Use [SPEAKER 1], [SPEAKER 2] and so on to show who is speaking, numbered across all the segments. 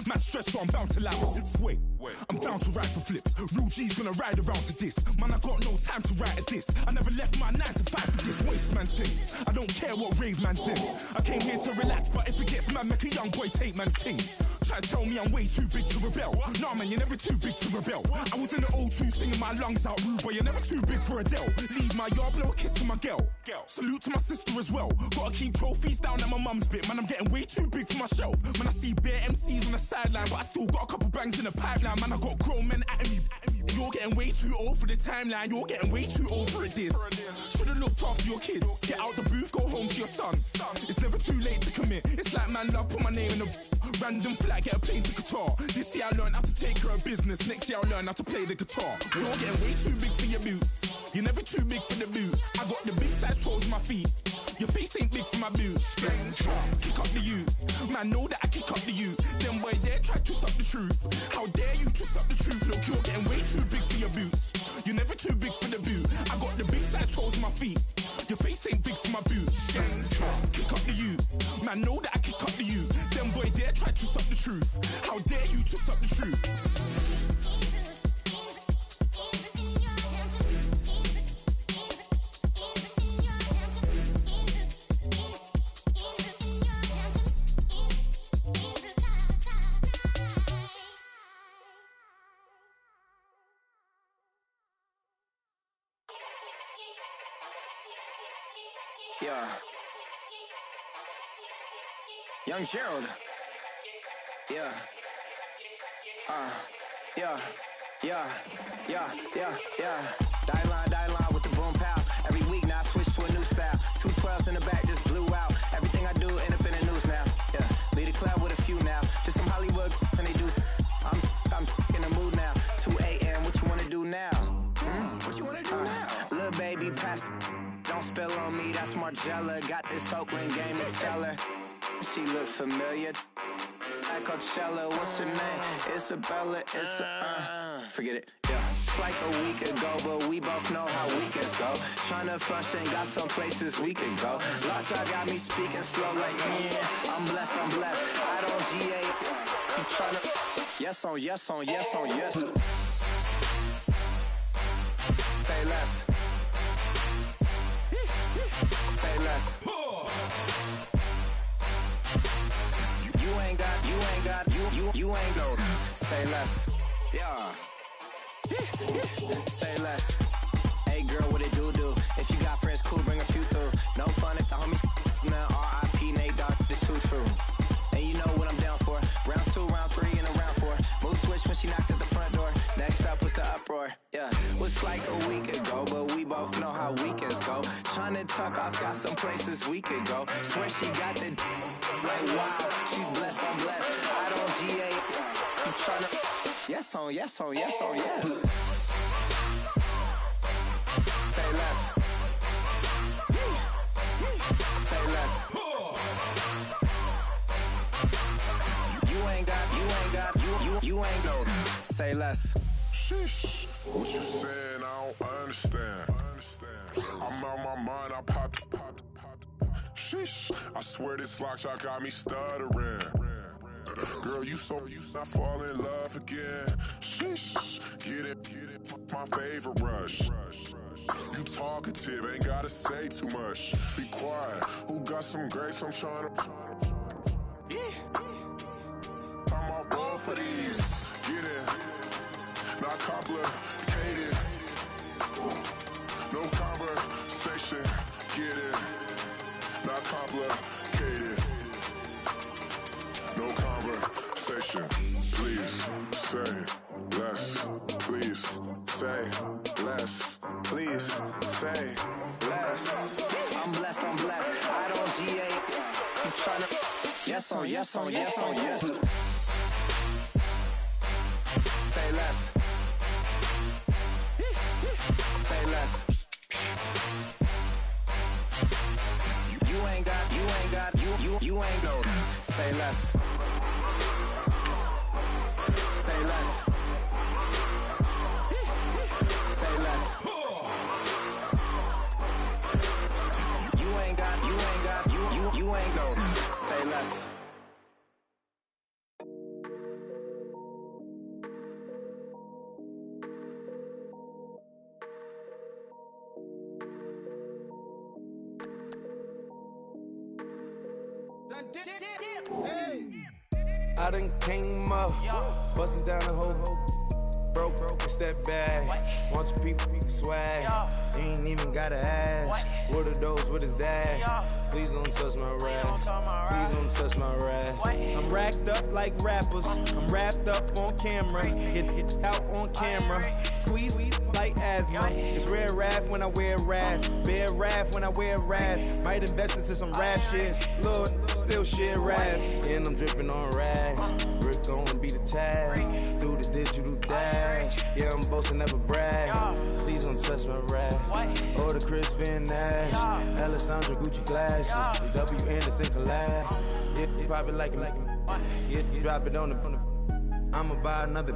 [SPEAKER 1] Man stressed, so I'm bound to lie. Wait, I'm bound to ride for flips. Real G's gonna ride around to this. Man, I got no time to write at this. I never left my 9 to 5 for this waste man thing. I don't care what rave man's in. I came here to relax, but if it gets mad, make a young boy take man's things. Try to tell me I'm way too big to rebel. Nah, man, you're never too big to rebel. I was in the O2 singing my lungs out, rude, but you're never too big for Adele. Leave my yard, blow a kiss to my girl. Salute to my sister as well. Gotta keep trophies down at my mum's bit. Man, I'm getting way too big for my shelf. Man, I see bare MCs on the sideline, but I still got a couple bangs in the pipeline. Man, I got grown men at me. You're getting way too old for the timeline. You're getting way too old for this. Should've looked after your kids. Get out the booth, go home to your son. It's never too late to commit. It's like man love, put my name in a random flat, get a plane to Qatar. This year I learned how to take care of business. Next year I'll learn how to play the guitar. You're getting way too big for your boots. You're never too big for the boot. I got the big size toes on my feet. Your face ain't big for my boots. Kick up the you. Man, know that I kick up the you. Them boy there try to suck the truth. How dare you to suck the truth? Look, you're getting way too big for your boots. You're never too big for the boot. I got the big size toes on my feet. Your face ain't big for my boots. Kick up the you. Man, know that I kick up the you. Them boy there try to suck the truth. How dare you to suck the truth?
[SPEAKER 2] Yeah. Young Gerald. Yeah. Die line with the boom pow. Every week now I switch to a new style. 212s in the back just blew out. Everything I do end up in the news now. Yeah. Lead a club with a few now. Just some Hollywood and they do. I'm in the mood now. 2 a.m. What you wanna do now? What you wanna do now? Little baby pass. Don't spill on me, that's Margella. Got this Oakland game to tell her. She look familiar. At Coachella, what's her name? Isabella, forget it, yeah. It's like a week ago, but we both know how weekends go. Tryna function, got some places we could go. Lot y'all got me speaking slow like, yeah, I'm blessed. I don't GA, you tryna, yes on yes. Say less. Say less. You ain't go. Say less. Yeah. Say less. Hey girl, what it do? If you got friends, cool, bring a few through. No fun if the homies now R.I.P. Nate Dogg, this too true. And you know what I'm down for. Round 2, round 3, and a round 4. Mood switch when she knocked at the front door. Next up was the uproar. Yeah, was like a week ago, but we both know how weekends go. Tryna tuck off, got some places we could go. Swear she got the like wow, she's blessed, I'm blessed. I don't GA, you tryna yes on yes. Say less. Say less. You ain't go. Say less.
[SPEAKER 3] Sheesh. What you saying? I don't understand. I'm out my mind. I popped. Sheesh. I swear this lock shot got me stuttering. Girl, you I fall in love again. Sheesh. Get it. My favorite rush. You talkative, ain't gotta say too much. Be quiet. Who got some grapes? I'm tryna. I'm all ball for these. Get in. Not complicated. No conversation. Get in. Not complicated. No conversation. Please say less. Please say less. Please say less.
[SPEAKER 2] I'm blessed. I don't GA. You tryna yes on. Say less. Say less. You ain't go. Say less. Say less. Say less. You ain't go. Say less.
[SPEAKER 4] I done came up, bustin' down the whole broke, it's that bad. Want your people swag, you ain't even gotta ask. What are those, what is that? Please don't touch my rap, please don't touch my rap. I'm racked up like rappers, I'm wrapped up on camera, get out on camera, squeeze like asthma. It's rare wrath when I wear wrath, bare wrath when I wear wrath. Might invest into some rap shit, Lord, still shit rap. And I'm dripping on rags, Rick gonna be the tag, do the digital dash. Yeah, I'm boasting, never brag. Please don't touch my rap. Or the Chris Van Nash, Alessandra Gucci glasses, the W Anderson collab. Yeah, you probably like it. Yeah, you drop it on the. I'ma buy another.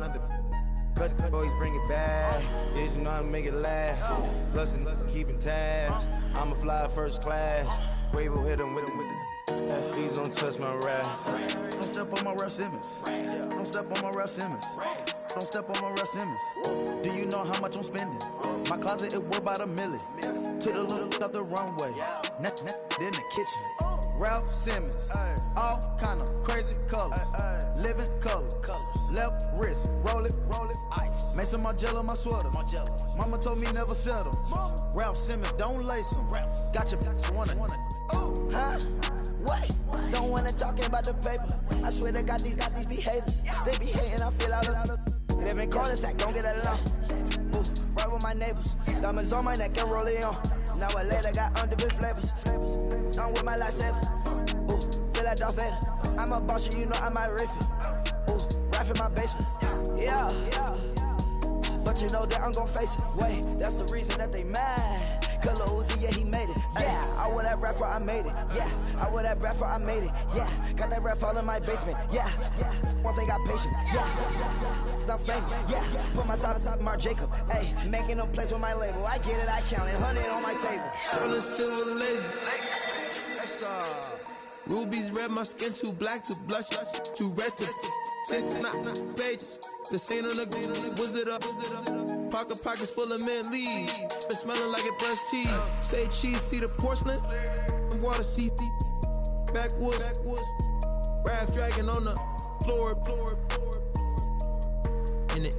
[SPEAKER 4] Cause boys bring it back. Yeah, you know how to make it last. Plus and keeping tabs. I'ma fly first class. Quavo hit him with it. Please don't touch my rap.
[SPEAKER 5] Don't step on my Ralph Simmons. Don't step on my Ralph Simmons. Don't step on my Ralph Simmons. Do you know how much I'm spending? My closet is worth about $1 million. To the little of the runway. In the kitchen. Ralph Simmons. All kind of crazy colors. Living colors. Left wrist. Roll it. Ice. Made some Margiela my sweater. Mama told me never settle. Ralph Simmons, don't lace him. Got your wanna.
[SPEAKER 6] Huh? What? Don't wanna talk about the paper. I swear to God, these be haters. They be hating, I feel out of. Live in cul-de-sac, don't get along. Ooh, right with my neighbors. Diamonds on my neck and roll it on. Now I later got undefeated flavors. I'm with my lifesaver. Ooh, feel like Darth Vader. I'm a boss, you know I might riff it. Ooh, right in my basement. Yeah. But you know that I'm gon' face it. Wait, that's the reason that they mad. Cause Lil Uzi, yeah, he made it. Yeah, I wear that rap for I made it. Yeah, I wear that rap for I made it. Yeah, got that rap all in my basement. Yeah, once I got patience. Yeah, I'm famous. Yeah, put myself inside Marc Jacob. Hey, making no place with my label. I get it, I count it. 100 on my table.
[SPEAKER 7] Sterling silver laces. That's rubies red, my skin too black to blush, too red to six not pages. This ain't on the wizard up. Pockets full of mint leaves. Been smelling like it brushed teeth. Say cheese, see the porcelain. Water, see backwoods. Raft dragging on the floor. In it.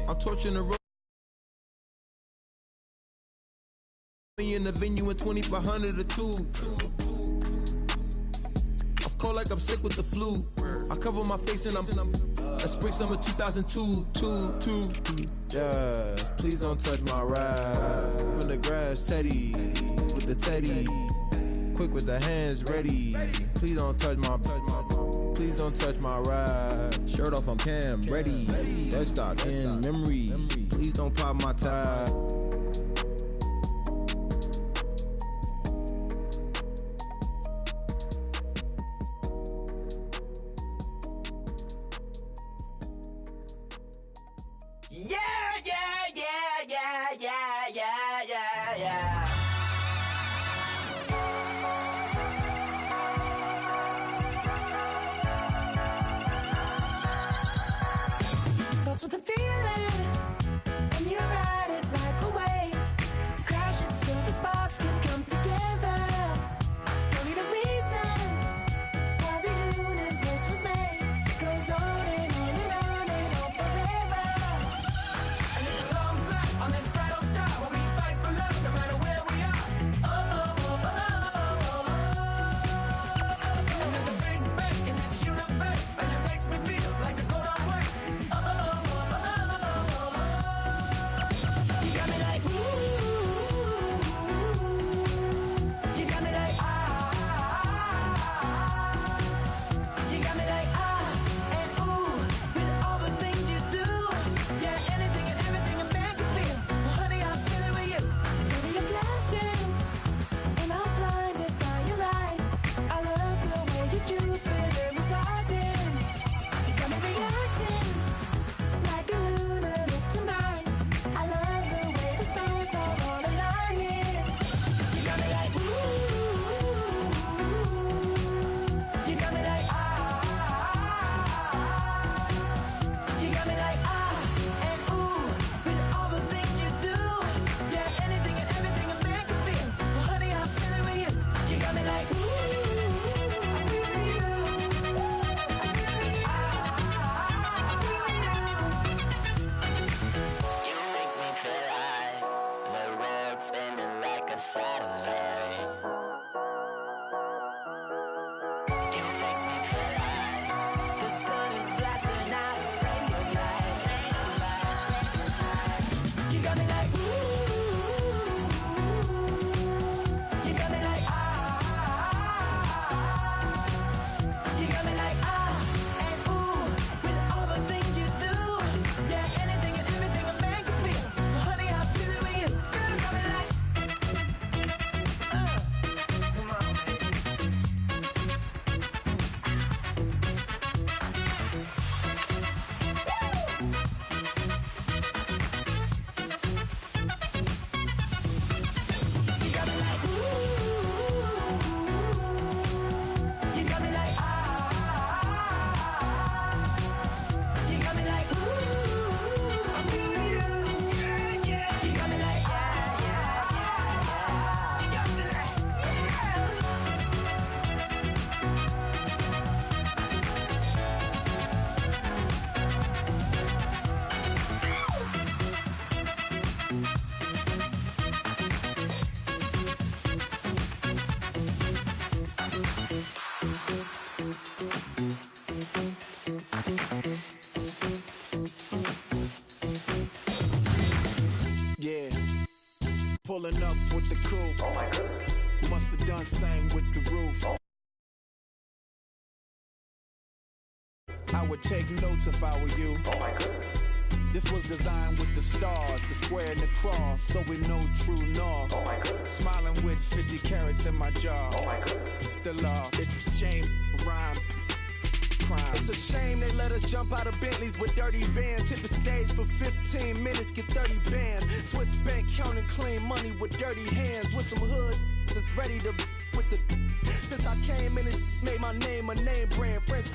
[SPEAKER 7] I'm torching the road. In the venue in 2500 or two. I'm cold like I'm sick with the flu. I cover my face and I'm spring summer 2002. Yeah, please don't touch my ride. In the grass, Teddy with the Teddy. Quick with the hands ready. Please don't touch my ride. Shirt off on cam, ready. Dead stock in memory. Please don't pop my tie.
[SPEAKER 8] That's what the feeling, and you ride it like a wave, crashing so the sparks can come together. Don't need a reason why the universe was made. It goes on and on and on and on forever. And it's a long flight on this battle star where we fight for love no matter where we are. And there's a big bang in this universe, and it makes me feel like the gold I'm worth.
[SPEAKER 1] Pulling up with the coupe. Oh my goodness. Must have done same with the roof. I would take notes if I were you. Oh my goodness. This was designed with the stars, the square and the cross, so we know true north. Oh my goodness. Smiling with 50 carats in my jaw. Oh my goodness. The law, it's a shame, rhyme. Crime. It's a shame they let us jump out of Bentleys with dirty vans. Hit the stage for 15 minutes, get 30 bands. Swiss bank counting clean money with dirty hands. With some hood that's ready to with the. Since I came in, it made my name a name brand. French.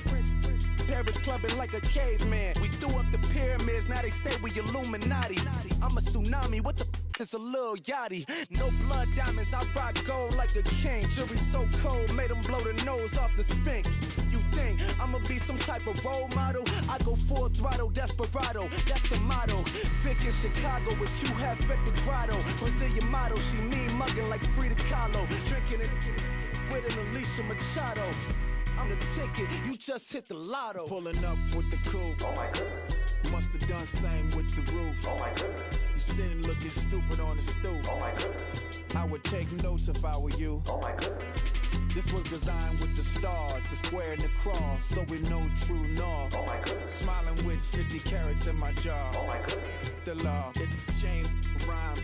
[SPEAKER 1] Paris clubbing like a caveman. We threw up the pyramids, now they say we Illuminati. I'm a tsunami, what the is a little yachty. No blood diamonds, I rock gold like a king. Jury so cold, made them blow the nose off the Sphinx. You think I'ma be some type of role model? I go full throttle, desperado, that's the motto. Vic in Chicago, it's you have at the grotto. Brazilian model, she mean mugging like Frida Kahlo. Drinking it with an Alicia Machado. I'm the ticket, you just hit the lotto. Pulling up with the coupe. Oh my goodness. Must have done same with the roof. Oh my goodness. You sitting looking stupid on the stoop. Oh my goodness. I would take notes if I were you. Oh my goodness. This was designed with the stars, the square and the cross, so we know true north. Oh my goodness. Smiling with 50 carats in my jaw. Oh my goodness. The law, it's a shame, rhyme.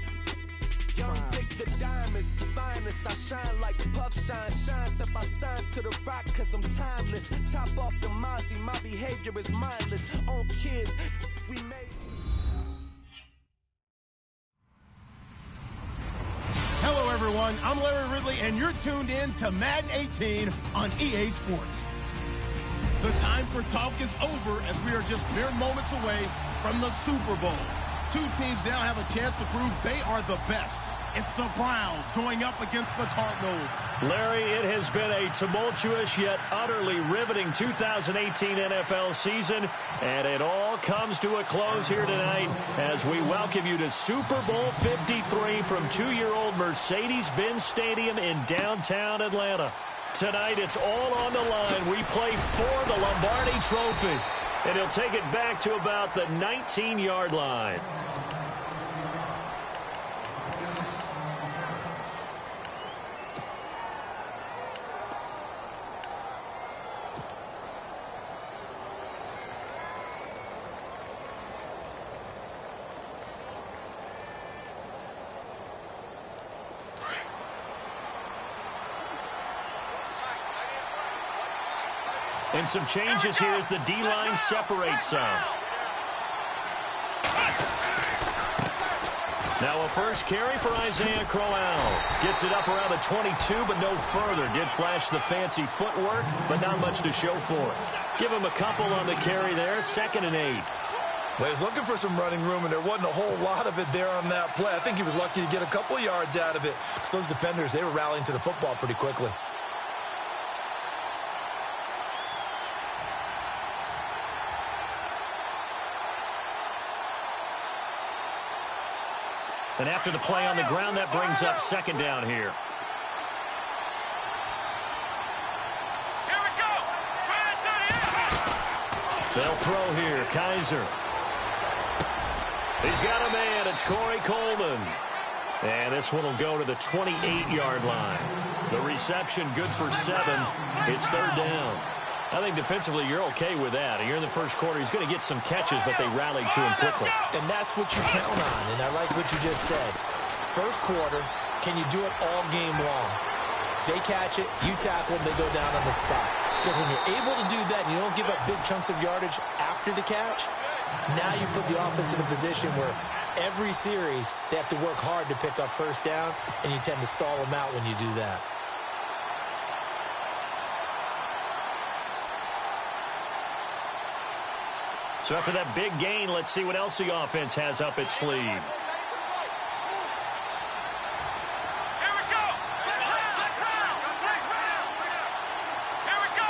[SPEAKER 1] Young Vic the diamonds, finest. I shine like puff shine, shines if I sign to the rock, cause I'm timeless. Top off the Mozzie, my behavior is mindless. On kids, we made.
[SPEAKER 9] Hello everyone, I'm Larry Ridley and you're tuned in to Madden 18 on EA Sports. The time for talk is over as we are just mere moments away from the Super Bowl. Two teams now have a chance to prove they are the best. It's the Browns going up against the Cardinals.
[SPEAKER 10] Larry, it has been a tumultuous yet utterly riveting 2018 NFL season, and it all comes to a close here tonight as we welcome you to Super Bowl 53 from 2-year-old Mercedes-Benz Stadium in downtown Atlanta. Tonight, it's all on the line. We play for the Lombardi Trophy, and he'll take it back to about the 19-yard line. And some changes here as the D-line separates some. Now a first carry for Isaiah Crowell. Gets it up around the 22, but no further. Did flash the fancy footwork, but not much to show for it. Give him a couple on the carry there, 2nd and 8.
[SPEAKER 11] Well, he's looking for some running room, and there wasn't a whole lot of it there on that play. I think he was lucky to get a couple of yards out of it. Because those defenders, they were rallying to the football pretty quickly.
[SPEAKER 10] And after the play on the ground, that brings up 2nd down here.
[SPEAKER 12] Here we go.
[SPEAKER 10] They'll throw here. Kaiser. He's got a man. It's Corey Coleman. And this one will go to the 28-yard line. The reception good for 7. It's 3rd down. I think defensively you're okay with that. You're in the first quarter. He's going to get some catches, but they rallied to him quickly.
[SPEAKER 11] And that's what you count on, and I like what you just said. First quarter, can you do it all game long? They catch it, you tackle them, they go down on the spot. Because when you're able to do that and you don't give up big chunks of yardage after the catch, now you put the offense in a position where every series they have to work hard to pick up first downs, and you tend to stall them out when you do that.
[SPEAKER 10] So after that big gain, let's see what else the offense has up its sleeve.
[SPEAKER 12] Here we go. Here we go.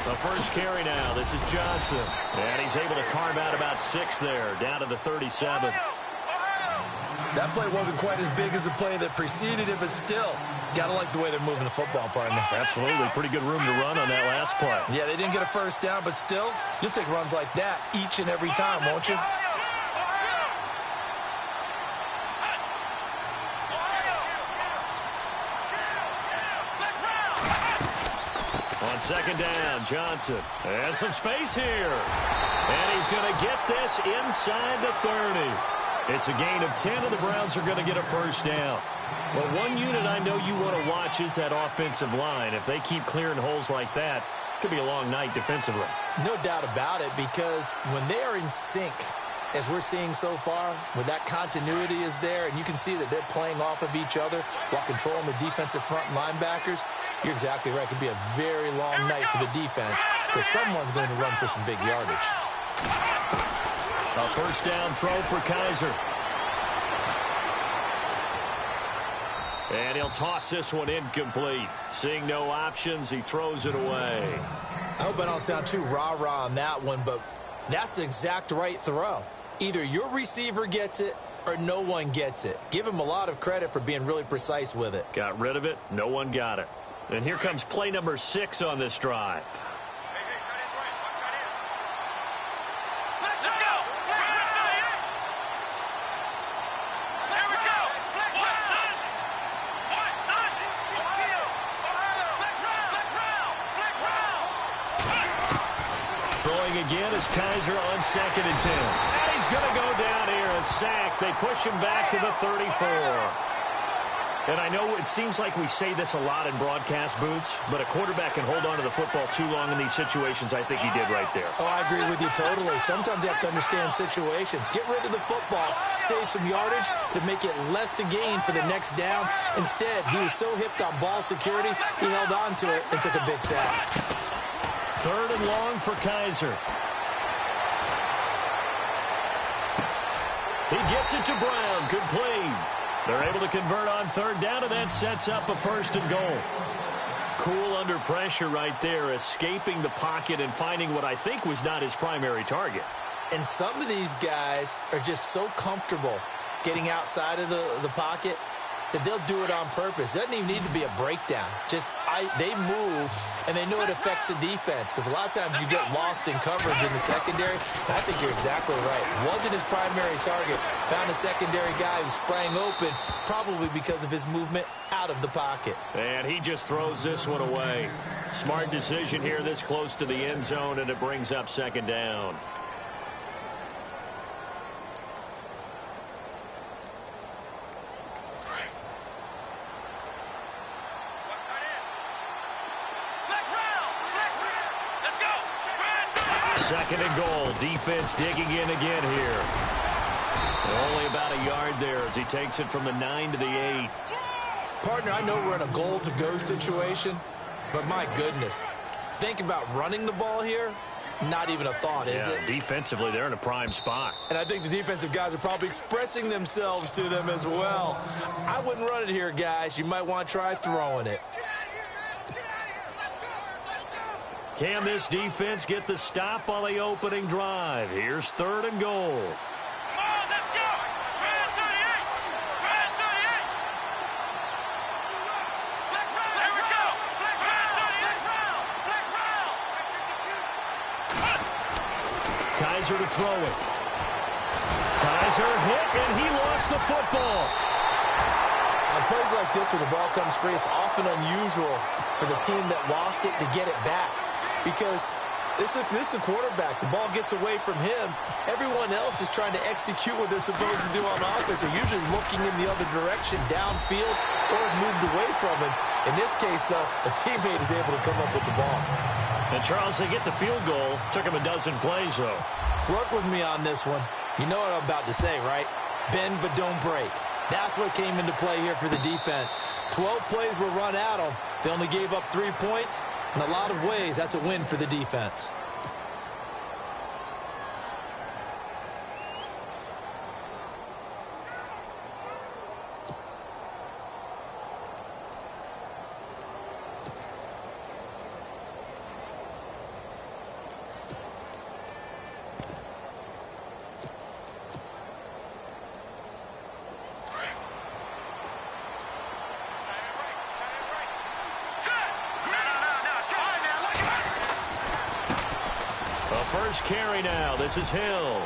[SPEAKER 10] The first carry now. This is Johnson. And he's able to carve out about 6 there, down to the 37.
[SPEAKER 11] That play wasn't quite as big as the play that preceded it, but still, got to like the way they're moving the football, partner.
[SPEAKER 10] Absolutely. Pretty good room to run on that last play.
[SPEAKER 11] Yeah, they didn't get a first down, but still, you'll take runs like that each and every time, won't you?
[SPEAKER 10] second down, Johnson. And some space here. And he's going to get this inside the 30. It's a gain of 10, and the Browns are going to get a first down. Well, one unit I know you want to watch is that offensive line. If they keep clearing holes like that, it could be a long night defensively. No doubt about it, because when they are in sync, as we're seeing so far, when that continuity is there, and you can see that they're playing off of each other while controlling the defensive front linebackers, you're exactly right. It could be a very long night for the defense because someone's going to run for some big yardage. A first down throw for Kaiser. And he'll toss this one incomplete. Seeing no options, he throws it away. I hope I don't sound too rah-rah on that one, but that's the exact right throw. Either your receiver gets it or no one gets it. Give him a lot of credit for being really precise with it. Got rid of it. No one got it. And here comes play number 6 on this drive. Again is Kaiser on 2nd and 10. And he's going to go down here, a sack. They push him back to the 34. And I know it seems like we say this a lot in broadcast booths, but a quarterback can hold on to the football too long in these situations. I think he did right there. Oh, I agree with you totally. Sometimes you have to understand situations. Get rid of the football, save some yardage to make it less to gain for the next down. Instead, he was so hipped on ball security, he held on to it and took a big sack. 3rd and long for Kaiser. He gets it to Brown. Complete. They're able to convert on 3rd down, and that sets up a 1st and goal. Cool under pressure right there, escaping the pocket and finding what I think was not his primary target. And some of these guys are just so comfortable getting outside of the pocket that they'll do it on purpose. It doesn't even need to be a breakdown. They move, and they know it affects the defense, because a lot of times you get lost in coverage in the secondary. And I think you're exactly right. Wasn't his primary target. Found a secondary guy who sprang open, probably because of his movement out of the pocket. And he just throws this one away. Smart decision here this close to the end zone, and it brings up 2nd down. Second and goal. Defense digging in again here. Only about a yard there as he takes it from the 9 to the 8. Partner, I know we're in a goal-to-go situation, but my goodness. Think about running the ball here. Not even a thought, is it? Defensively, they're in a prime spot. And I think the defensive guys are probably expressing themselves to them as well. I wouldn't run it here, guys. You might want to try throwing it. Can this defense get the stop on the opening drive? Here's 3rd and goal. Come on, let's go! Red 38! Red 38! Black round! There we go! Black round! Black round! Kaiser to throw it. Kaiser hit, and he lost the football. On plays like this, when the ball comes free, it's often unusual for the team that lost it to get it back. Because this is a quarterback. The ball gets away from him. Everyone else is trying to execute what they're supposed to do on offense. They're usually looking in the other direction, downfield, or moved away from him. In this case, though, a teammate is able to come up with the ball. And, Charles, they get the field goal. Took him a dozen plays, though. Work with me on this one. You know what I'm about to say, right? Bend but don't break. That's what came into play here for the defense. 12 plays were run at them. They only gave up 3 points. In a lot of ways, that's a win for the defense. First carry now. This is Hill.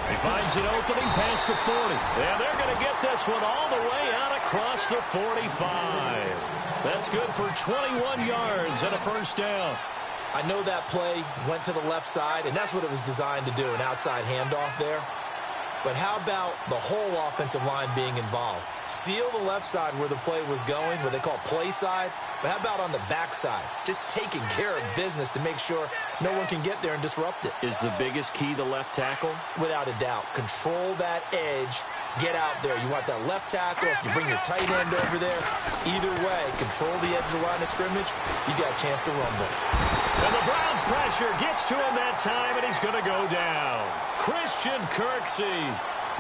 [SPEAKER 10] He finds an opening past the 40. And they're going to get this one all the way out across the 45. That's good for 21 yards and a first down.
[SPEAKER 11] I know that play went to the left side, and that's what it was designed to do, an outside handoff there. But how about the whole offensive line being involved? Seal the left side where the play was going, what they call play side. But how about on the back side? Just taking care of business to make sure no one can get there and disrupt it.
[SPEAKER 10] Is the biggest key the left tackle?
[SPEAKER 11] Without a doubt. Control that edge. Get out there. You want that left tackle. If you bring your tight end over there, either way, control the edge of the line of scrimmage, you got a chance to rumble.
[SPEAKER 10] And the Browns pressure gets to him that time, and he's going to go down. Christian Kirksey,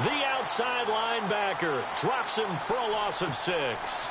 [SPEAKER 10] the outside linebacker, drops him for a loss of 6.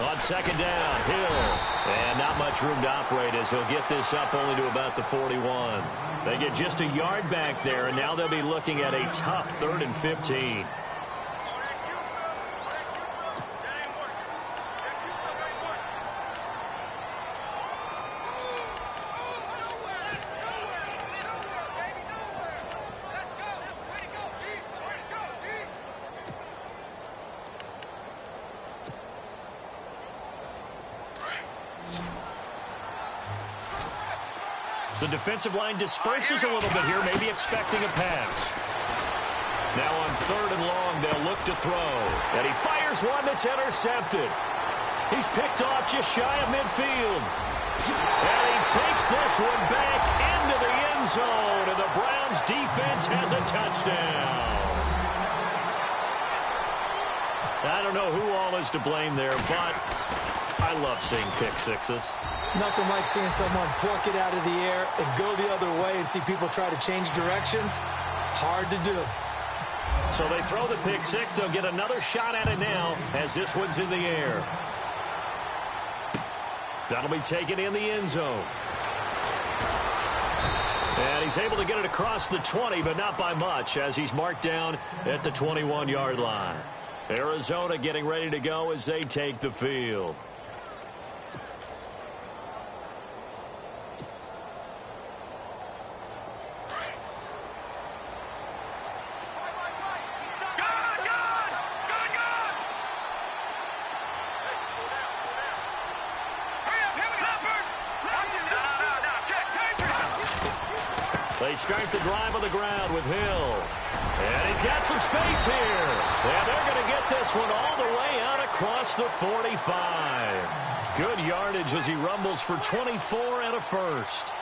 [SPEAKER 10] On second down, Hill. And not much room to operate as he'll get this up only to about the 41. They get just a yard back there, and now they'll be looking at a tough 3rd and 15. The defensive line disperses a little bit here, maybe expecting a pass. Now on 3rd and long, they'll look to throw. And he fires one that's intercepted. He's picked off just shy of midfield. And he takes this one back into the end zone, and the Browns defense has a touchdown. I don't know who all is to blame there, but I love seeing pick sixes.
[SPEAKER 11] Nothing like seeing someone pluck it out of the air and go the other way and see people try to change directions. Hard to do.
[SPEAKER 10] So they throw the pick six. They'll get another shot at it now as this one's in the air. That'll be taken in the end zone. And he's able to get it across the 20, but not by much as he's marked down at the 21-yard line. Arizona getting ready to go as they take the field. They start the drive on the ground with Hill. And he's got some space here. And they're going to get this one all the way out across the 45. Good yardage as he rumbles for 24 and a first.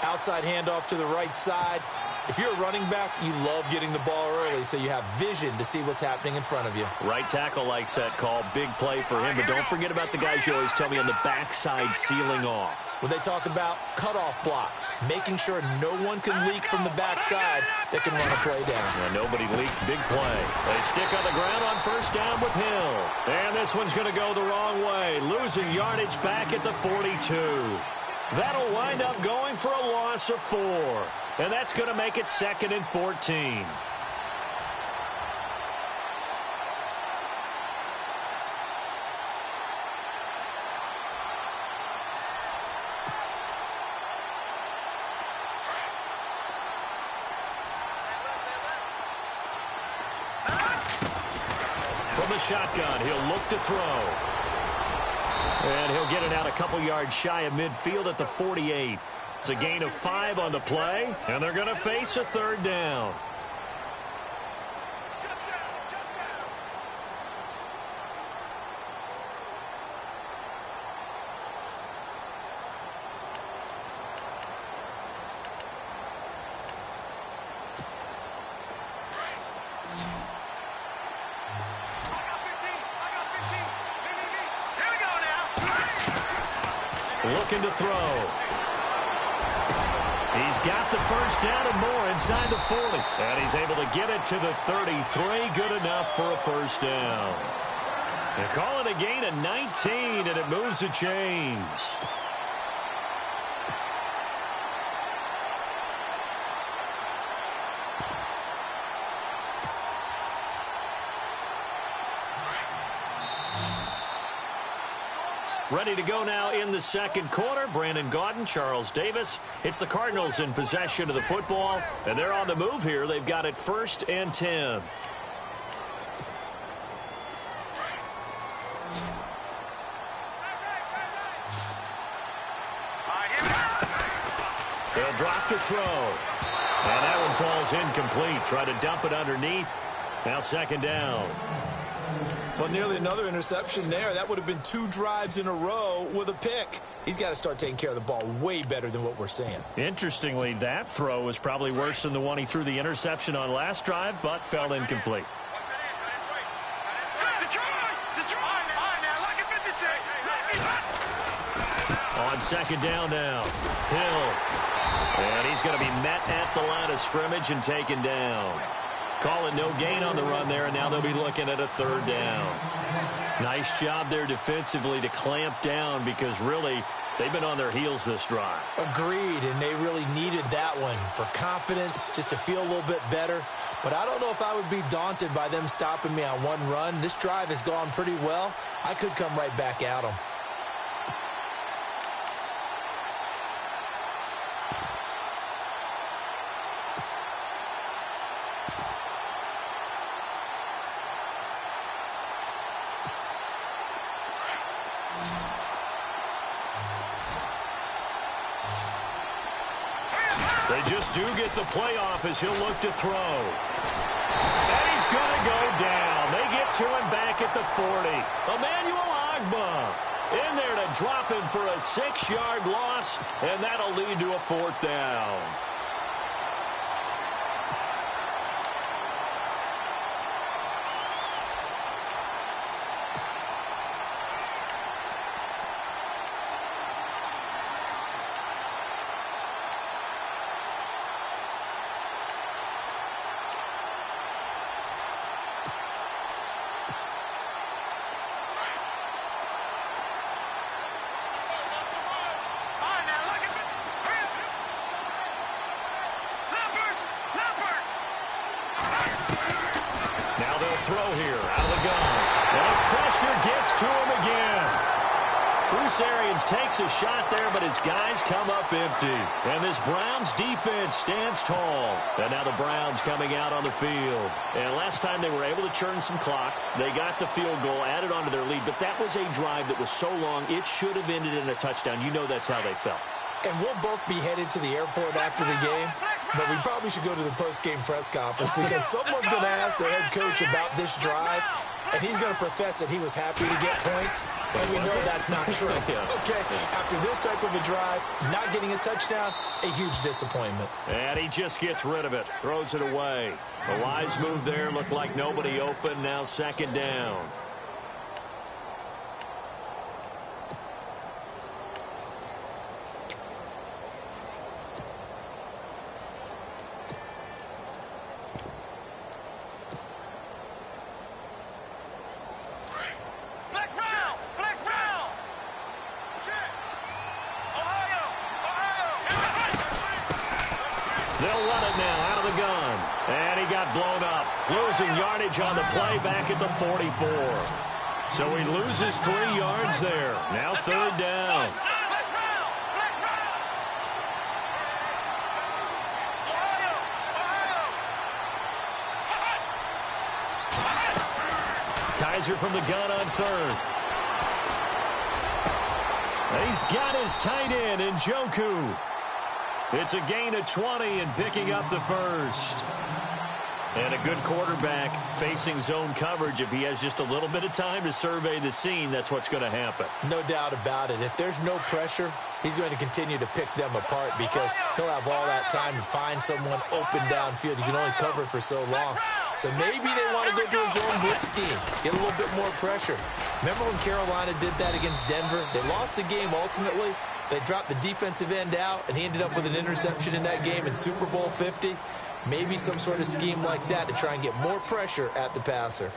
[SPEAKER 11] Outside handoff to the right side. If you're a running back, you love getting the ball early so you have vision to see what's happening in front of you.
[SPEAKER 10] Right tackle likes that call. Big play for him. But don't forget about the guys you always tell me on the backside sealing off.
[SPEAKER 11] When they talk about cutoff blocks, making sure no one can leak from the backside that can run a play down.
[SPEAKER 10] And nobody leaked. Big play. They stick on the ground on first down with Hill. And this one's going to go the wrong way. Losing yardage back at the 42. That'll wind up going for a loss of 4. And that's going to make it 2nd and 14. From the shotgun, he'll look to throw. And he'll get it out a couple yards shy of midfield at the 48. It's a gain of 5 on the play, and they're going to face a 3rd down. Looking to throw. He's got the first down and more inside the 40. And he's able to get it to the 33. Good enough for a first down. They call it a gain of 19, and it moves the chains. Ready to go now in the second quarter. Brandon Gaudin, Charles Davis. It's the Cardinals in possession of the football, and they're on the move here. They've got it 1st and 10. He'll drop to throw. And that one falls incomplete. Try to dump it underneath. Now 2nd down.
[SPEAKER 11] Well, nearly another interception there. That would have been 2 drives in a row with a pick. He's got to start taking care of the ball way better than what we're seeing.
[SPEAKER 10] Interestingly, that throw was probably worse than the one he threw the interception on last drive, but fell incomplete. On 2nd down now, Hill. And he's going to be met at the line of scrimmage and taken down. Call it no gain on the run there, and now they'll be looking at a 3rd down. Nice job there defensively to clamp down because really they've been on their heels this drive.
[SPEAKER 11] Agreed, and they really needed that one for confidence, just to feel a little bit better. But I don't know if I would be daunted by them stopping me on one run. This drive has gone pretty well. I could come right back at them.
[SPEAKER 10] They just do get the playoff as he'll look to throw. And he's going to go down. They get to him back at the 40. Emmanuel Agba in there to drop him for a 6-yard loss, and that'll lead to a 4th down. Throw here out of the gun. And pressure gets to him again. Bruce Arians takes a shot there, but his guys come up empty. And this Browns defense stands tall. And now the Browns coming out on the field. And last time they were able to churn some clock. They got the field goal, added onto their lead. But that was a drive that was so long, it should have ended in a touchdown. You know that's how they felt.
[SPEAKER 11] And we'll both be headed to the airport after the game. But we probably should go to the post-game press conference because someone's going to ask the head coach about this drive, and he's going to profess that he was happy to get points, and we know that's not true. Okay, after this type of a drive, not getting a touchdown, a huge disappointment.
[SPEAKER 10] And he just gets rid of it, throws it away. A wise move there, looked like nobody open, now 2nd down. They'll run it now out of the gun. And he got blown up. Losing yardage on the play back at the 44. So he loses 3 yards there. Now 3rd down. Kaiser from the gun on 3rd. And he's got his tight end in Njoku. It's a gain of 20 and picking up the 1st. And a good quarterback facing zone coverage. If he has just a little bit of time to survey the scene, that's what's going to happen.
[SPEAKER 11] No doubt about it. If there's no pressure, he's going to continue to pick them apart because he'll have all that time to find someone open downfield. You can only cover for so long. So maybe they want to go to a zone blitz scheme, get a little bit more pressure. Remember when Carolina did that against Denver? They lost the game ultimately. They dropped the defensive end out, and he ended up with an interception in that game in Super Bowl 50. Maybe some sort of scheme like that to try and get more pressure at the passer.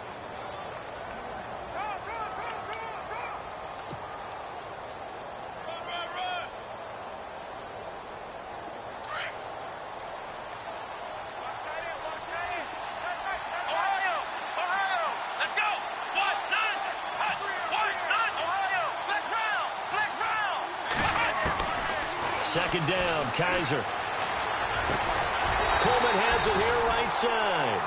[SPEAKER 10] Second down, Kaiser. Coleman has it here right side.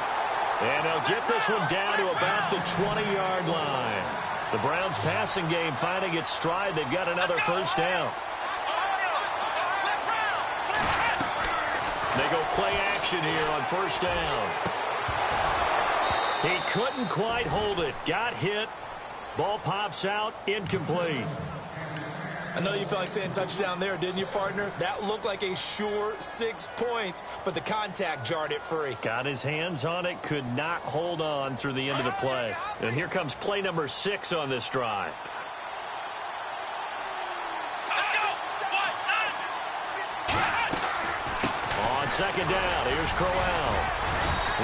[SPEAKER 10] And they'll get this one down to about the 20-yard line. The Browns passing game finding its stride. They've got another first down. They go play action here on first down. He couldn't quite hold it. Got hit. Ball pops out. Incomplete.
[SPEAKER 11] I know you felt like saying touchdown there, didn't you, partner? That looked like a sure 6 points, but the contact jarred it free.
[SPEAKER 10] Got his hands on it. Could not hold on through the end of the play. And here comes play number 6 on this drive. On second down, here's Crowell.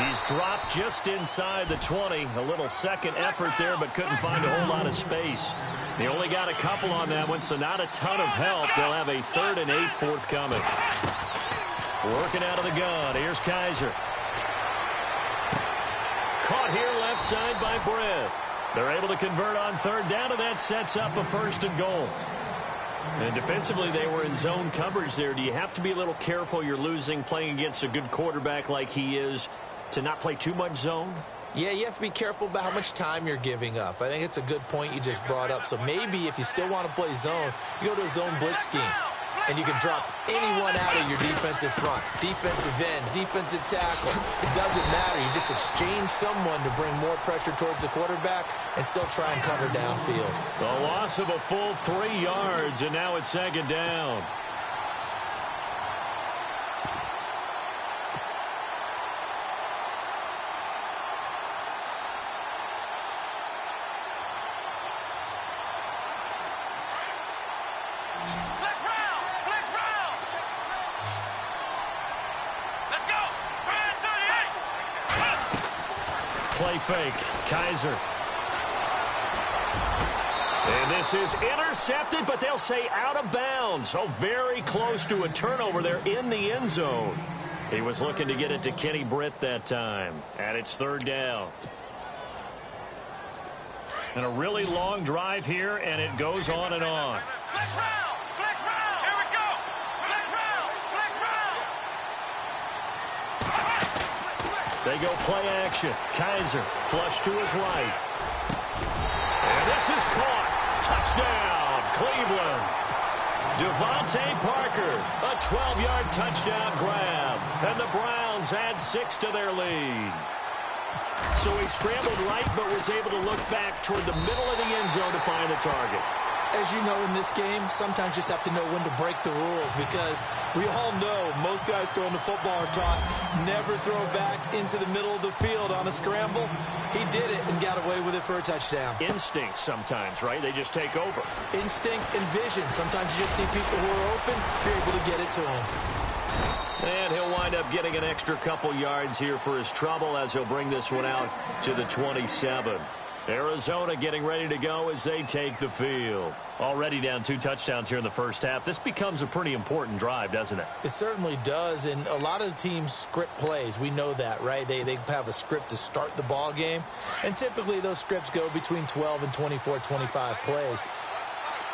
[SPEAKER 10] He's dropped just inside the 20. A little second effort there, but couldn't find a whole lot of space. They only got a couple on that one, so not a ton of help. They'll have a 3rd and 8 forthcoming. Working out of the gun. Here's Kaiser. Caught here left side by Brett. They're able to convert on 3rd down, and that sets up a 1st and goal. And defensively, they were in zone coverage there. Do you have to be a little careful? You're losing, playing against a good quarterback like he is, to not play too much zone?
[SPEAKER 11] Yeah, you have to be careful about how much time you're giving up. I think it's a good point you just brought up. So maybe if you still want to play zone, you go to a zone blitz scheme. And you can drop anyone out of your defensive front, defensive end, defensive tackle. It doesn't matter. You just exchange someone to bring more pressure towards the quarterback and still try and cover downfield.
[SPEAKER 10] The loss of a full 3 yards, and now it's second down. Play fake. Kaiser. And this is intercepted, but they'll say out of bounds. Oh, very close to a turnover there in the end zone. He was looking to get it to Kenny Britt that time. And it's 3rd down. And a really long drive here, and it goes on and on. They go play action. Kaiser flush to his right. And this is caught. Touchdown, Cleveland. Devontae Parker, a 12-yard touchdown grab. And the Browns add 6 to their lead. So he scrambled right, but was able to look back toward the middle of the end zone to find the target.
[SPEAKER 11] As you know, in this game, sometimes you just have to know when to break the rules, because we all know most guys throwing the football are taught never throw back into the middle of the field on a scramble. He did it and got away with it for a touchdown.
[SPEAKER 10] Instinct sometimes, right? They just take over.
[SPEAKER 11] Instinct and vision. Sometimes you just see people who are open, you're able to get it to them.
[SPEAKER 10] And he'll wind up getting an extra couple yards here for his trouble as he'll bring this one out to the 27. Arizona getting ready to go as they take the field. Already down 2 touchdowns here in the first half. This becomes a pretty important drive, doesn't it?
[SPEAKER 11] It certainly does, and a lot of the teams script plays. We know that, right? They have a script to start the ball game, and typically those scripts go between 12 and 24, 25 plays.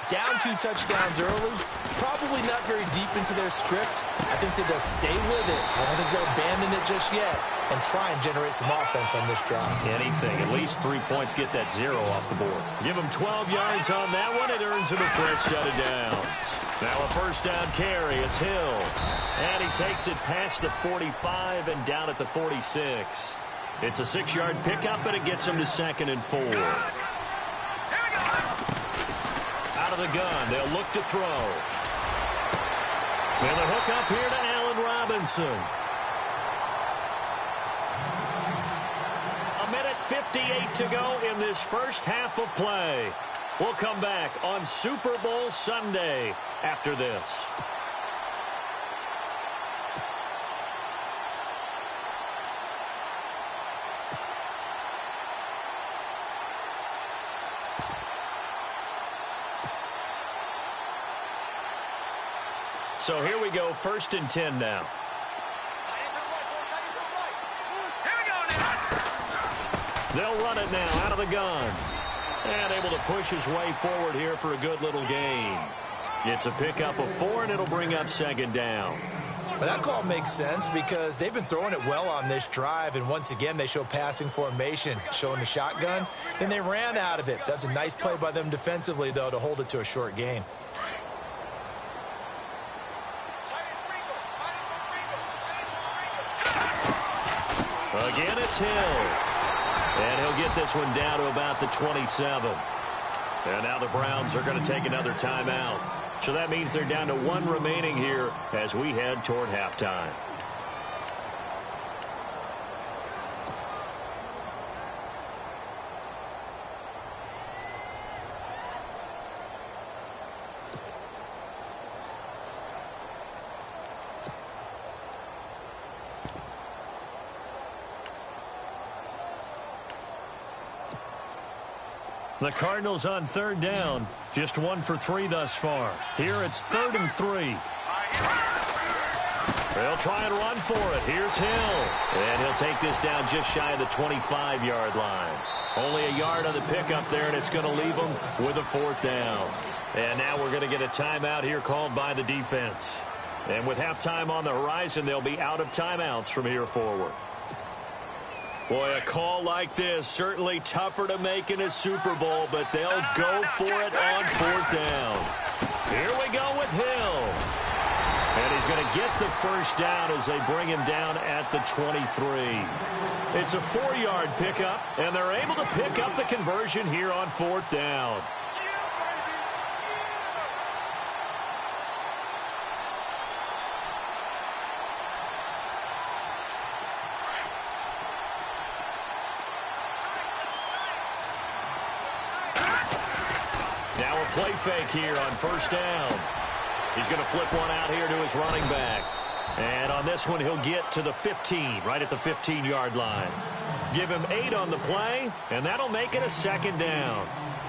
[SPEAKER 11] Down 2 touchdowns early, probably not very deep into their script. I think that they'll stay with it. I don't think they'll abandon it just yet and try and generate some offense on this drive.
[SPEAKER 10] Anything. At least 3 points get that 0 off the board. Give him 12 yards on that one. It earns him a first set of downs. Now a first down carry. It's Hill. And he takes it past the 45 and down at the 46. It's a 6-yard pickup, and it gets him to 2nd and 4. Out of the gun. They'll look to throw. And the hook up here to Allen Robinson. 1:58 to go in this first half of play. We'll come back on Super Bowl Sunday after this. So here we go, 1st and 10 now. They'll run it now out of the gun. And able to push his way forward here for a good little gain. It's a pickup of 4, and it'll bring up second down.
[SPEAKER 11] But that call makes sense because they've been throwing it well on this drive, and once again, they show passing formation, showing the shotgun. Then they ran out of it. That's a nice play by them defensively, though, to hold it to a short gain.
[SPEAKER 10] Again, it's Hill. And he'll get this one down to about the 27. And now the Browns are going to take another timeout. So that means they're down to 1 remaining here as we head toward halftime. The Cardinals on 3rd down. Just 1 for 3 thus far. Here it's 3rd and 3. They'll try and run for it. Here's Hill. And he'll take this down just shy of the 25-yard line. Only a yard on the pickup there, and it's going to leave them with a 4th down. And now we're going to get a timeout here called by the defense. And with halftime on the horizon, they'll be out of timeouts from here forward. Boy, a call like this, certainly tougher to make in a Super Bowl, but they'll go for it on 4th down. Here we go with Hill. And he's going to get the 1st down as they bring him down at the 23. It's a 4-yard pickup, and they're able to pick up the conversion here on 4th down. Now a play fake here on 1st down. He's going to flip one out here to his running back. And on this one, he'll get to the 15, right at the 15-yard line. Give him 8 on the play, and that'll make it a 2nd down.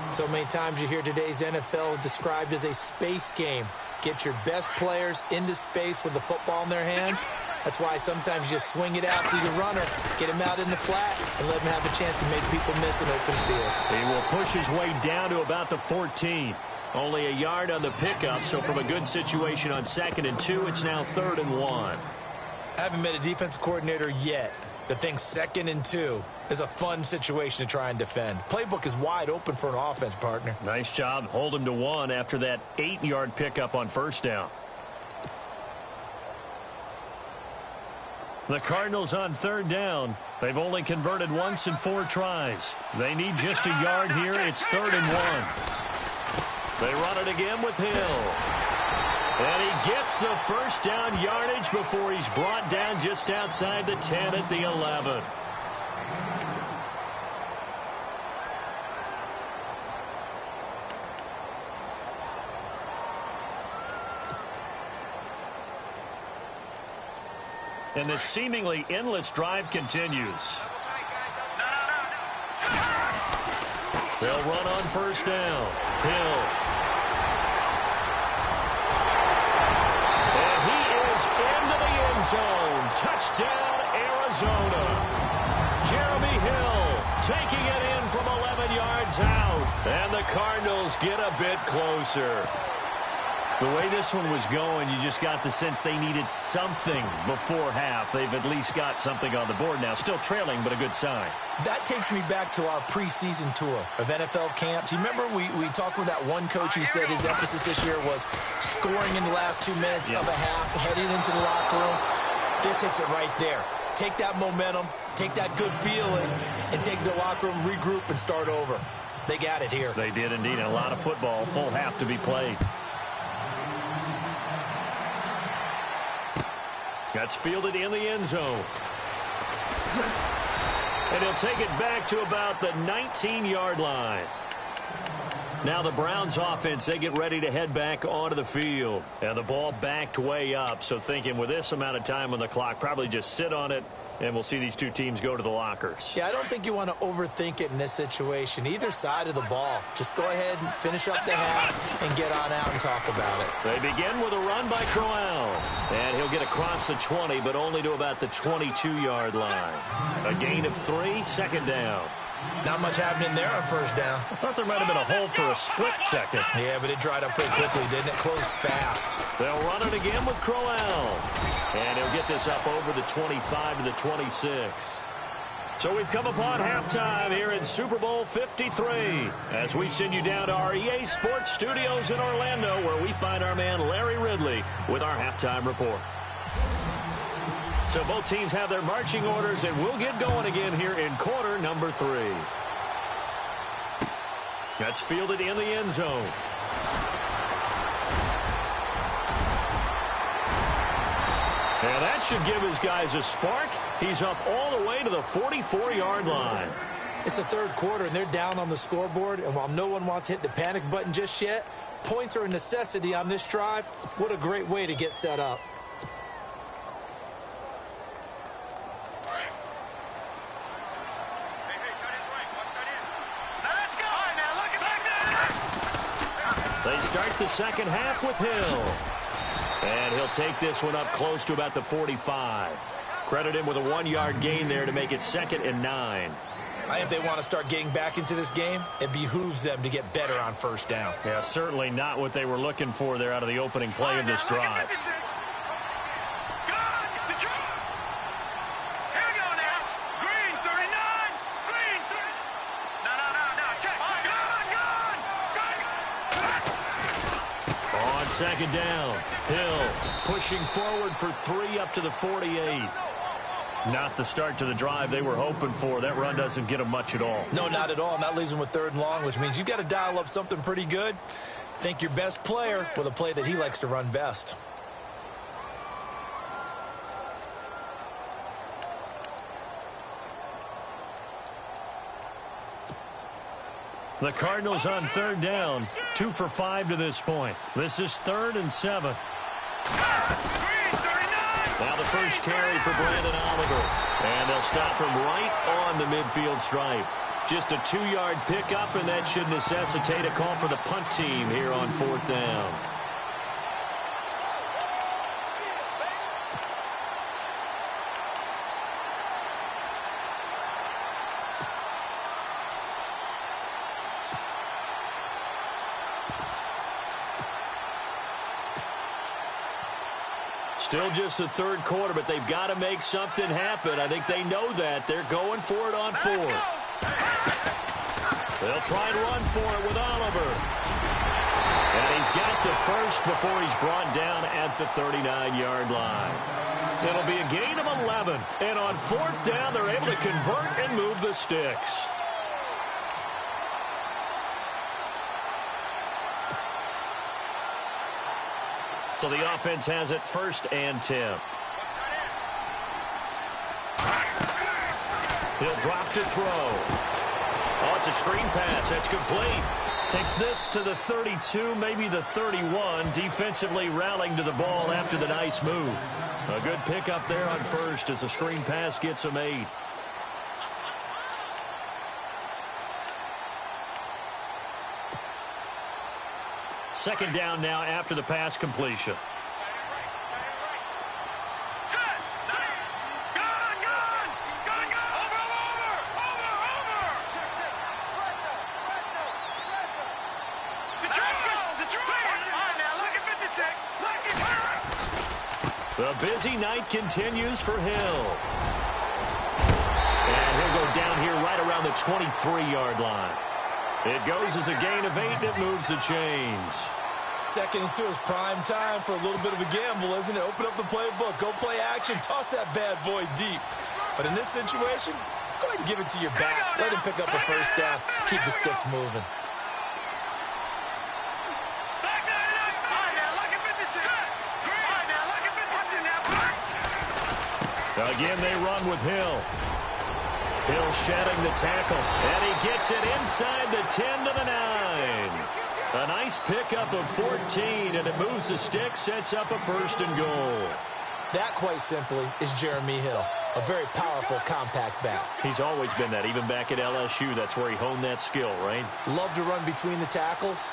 [SPEAKER 11] So many times you hear today's NFL described as a space game. Get your best players into space with the football in their hands. That's why sometimes you swing it out to your runner, get him out in the flat, and let him have a chance to make people miss an open field.
[SPEAKER 10] He will push his way down to about the 14. Only a yard on the pickup, so from a good situation on 2nd and 2, it's now 3rd and 1.
[SPEAKER 11] I haven't met a defensive coordinator yet that thinks 2nd and 2 is a fun situation to try and defend. Playbook is wide open for an offense, partner.
[SPEAKER 10] Nice job. Hold him to 1 after that 8-yard pickup on 1st down. The Cardinals on 3rd down. They've only converted once in 4 tries. They need just a yard here. It's 3rd and 1. They run it again with Hill. And he gets the 1st down yardage before he's brought down just outside the 10 at the 11. And this seemingly endless drive continues. They'll run on 1st down. Hill. And he is into the end zone. Touchdown, Arizona. Jeremy Hill taking it in from 11 yards out. And the Cardinals get a bit closer. The way this one was going, you just got the sense they needed something before half. They've at least got something on the board now. Still trailing, but a good sign.
[SPEAKER 11] That takes me back to our preseason tour of NFL camps. You remember we talked with that one coach who said his emphasis this year was scoring in the last 2 minutes of a half, heading into the locker room. This hits it right there. Take that momentum, take that good feeling, and take the locker room, regroup, and start over. They got it here.
[SPEAKER 10] They did indeed. And a lot of football, full half to be played. That's fielded in the end zone. And he'll take it back to about the 19-yard line. Now the Browns offense, they get ready to head back onto the field. And the ball backed way up. So thinking with this amount of time on the clock, probably just sit on it, and we'll see these two teams go to the lockers.
[SPEAKER 11] Yeah, I don't think you want to overthink it in this situation. Either side of the ball. Just go ahead and finish up the half and get on out and talk about it.
[SPEAKER 10] They begin with a run by Crowell. And he'll get across the 20, but only to about the 22-yard line. A gain of 3, 2nd down.
[SPEAKER 11] Not much happening there on first down.
[SPEAKER 10] I thought there might have been a hole for a split second.
[SPEAKER 11] Yeah, but it dried up pretty quickly, didn't it? Closed fast.
[SPEAKER 10] They'll run it again with Crowell. And he'll get this up over the 25 to the 26. So we've come upon halftime here in Super Bowl 53 as we send you down to our EA Sports Studios in Orlando, where we find our man Larry Ridley with our halftime report. So both teams have their marching orders, and we'll get going again here in quarter number 3. That's fielded in the end zone. And that should give his guys a spark. He's up all the way to the 44-yard line.
[SPEAKER 11] It's the third quarter, and they're down on the scoreboard. And while no one wants to hit the panic button just yet, points are a necessity on this drive. What a great way to get set up.
[SPEAKER 10] They start the second half with Hill. And he'll take this one up close to about the 45. Credit him with a 1-yard gain there to make it 2nd and 9.
[SPEAKER 11] I think they want to start getting back into this game. It behooves them to get better on first down.
[SPEAKER 10] Yeah, certainly not what they were looking for there out of the opening play of this drive. Second down. Hill pushing forward for 3 up to the 48. Not the start to the drive they were hoping for. That run doesn't get them much at all.
[SPEAKER 11] No, not at all. And that leaves them with 3rd and long, which means you've got to dial up something pretty good. Think your best player with a play that he likes to run best.
[SPEAKER 10] The Cardinals on 3rd down, 2 for 5 to this point. This is 3rd and 7. Now the first carry for Brandon Oliver. And they'll stop him right on the midfield stripe. Just a 2-yard pickup, and that should necessitate a call for the punt team here on 4th down. Still just the 3rd quarter, but they've got to make something happen. I think they know that. They're going for it on 4th. They'll try and run for it with Oliver. And he's got the first before he's brought down at the 39-yard line. It'll be a gain of 11. And on 4th down, they're able to convert and move the sticks. So the offense has it 1st and 10. He'll drop to throw. Oh, it's a screen pass. That's complete. Takes this to the 32, maybe the 31. Defensively rallying to the ball after the nice move. A good pickup there on 1st as the screen pass gets him 8. Second down now after the pass completion. The busy night continues for Hill. And he'll go down here right around the 23-yard line. It goes as a gain of 8, and it moves the chains.
[SPEAKER 11] 2nd and 2 is prime time for a little bit of a gamble, isn't it? Open up the playbook, go play action, toss that bad boy deep. But in this situation, go ahead and give it to your back. Let him pick up a first down, keep the sticks moving.
[SPEAKER 10] Again, they run with Hill. Hill shedding the tackle, and he gets it inside the 10 to the 9. A nice pickup of 14, and it moves the stick, sets up a 1st and goal.
[SPEAKER 11] That, quite simply, is Jeremy Hill, a very powerful, compact back.
[SPEAKER 10] He's always been that, even back at LSU. That's where he honed that skill, right?
[SPEAKER 11] Love to run between the tackles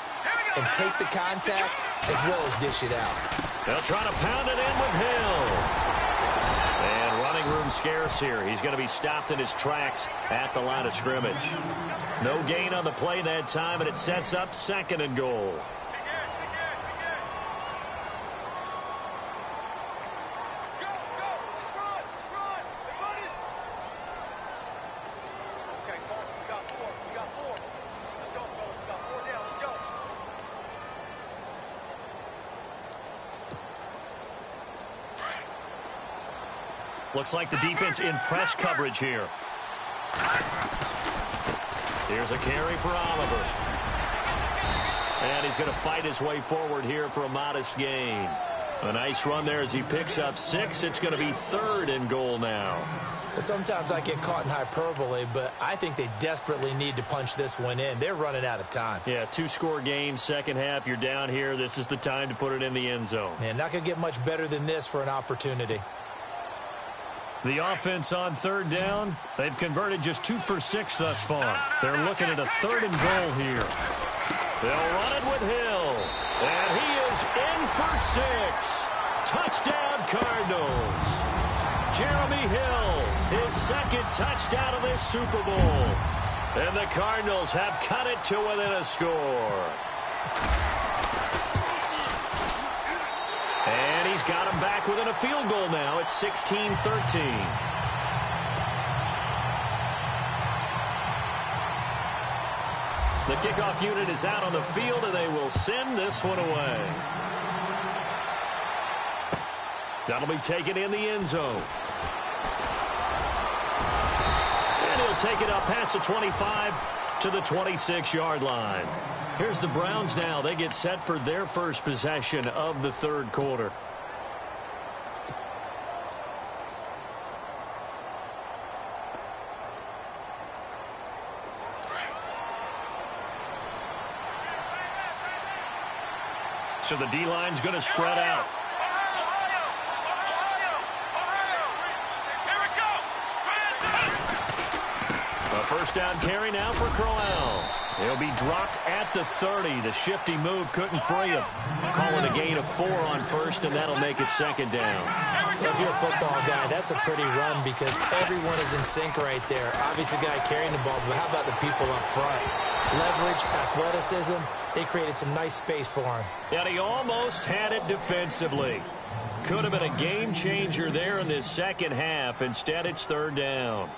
[SPEAKER 11] and take the contact as well as dish it out.
[SPEAKER 10] They'll try to pound it in with Hill. And running room scarce here. He's going to be stopped in his tracks at the line of scrimmage. No gain on the play that time, and it sets up 2nd and goal. Looks like the defense in press coverage here. Here's a carry for Oliver. And he's going to fight his way forward here for a modest gain. A nice run there as he picks up 6. It's going to be 3rd and goal now.
[SPEAKER 11] Well, sometimes I get caught in hyperbole, but I think they desperately need to punch this one in. They're running out of time.
[SPEAKER 10] Yeah, 2-score game, second half. You're down here. This is the time to put it in the end zone.
[SPEAKER 11] Man, not going to get much better than this for an opportunity.
[SPEAKER 10] The offense on 3rd down. They've converted just 2 for 6 thus far. They're looking at a 3rd and goal here. They'll run it with Hill. And he is in for 6. Touchdown, Cardinals. Jeremy Hill, his 2nd touchdown of this Super Bowl. And the Cardinals have cut it to within a score. And he's got him back within a field goal now. It's 16-13. The kickoff unit is out on the field, and they will send this one away. That'll be taken in the end zone. And he'll take it up past the 25 to the 26-yard line. Here's the Browns now. They get set for their first possession of the 3rd quarter. So the D-line's going to spread out. A first down carry now for Crowell. He'll be dropped at the 30. The shifty move couldn't free him. Calling a gain of 4 on 1st, and that'll make it 2nd down.
[SPEAKER 11] If you're a football guy, that's a pretty run because everyone is in sync right there. Obviously, the guy carrying the ball, but how about the people up front? Leverage, athleticism, they created some nice space for him.
[SPEAKER 10] And he almost had it defensively. Could have been a game changer there in this second half. Instead, it's 3rd down.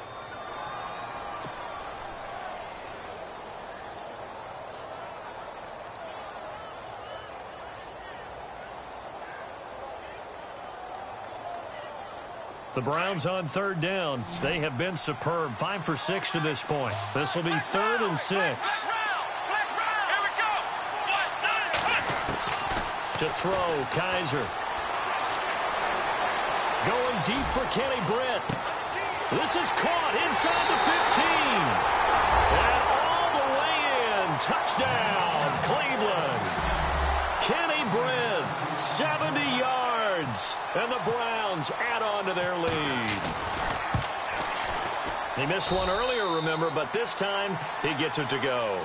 [SPEAKER 10] The Browns on 3rd down. They have been superb. 5 for 6 to this point. This will be 3rd and 6. To throw, Kaiser. Going deep for Kenny Britt. This is caught inside the 15. And all the way in. Touchdown, Cleveland. Kenny Britt, 70 yards. And the Browns add on to their lead. He missed one earlier, remember, but this time he gets it to go.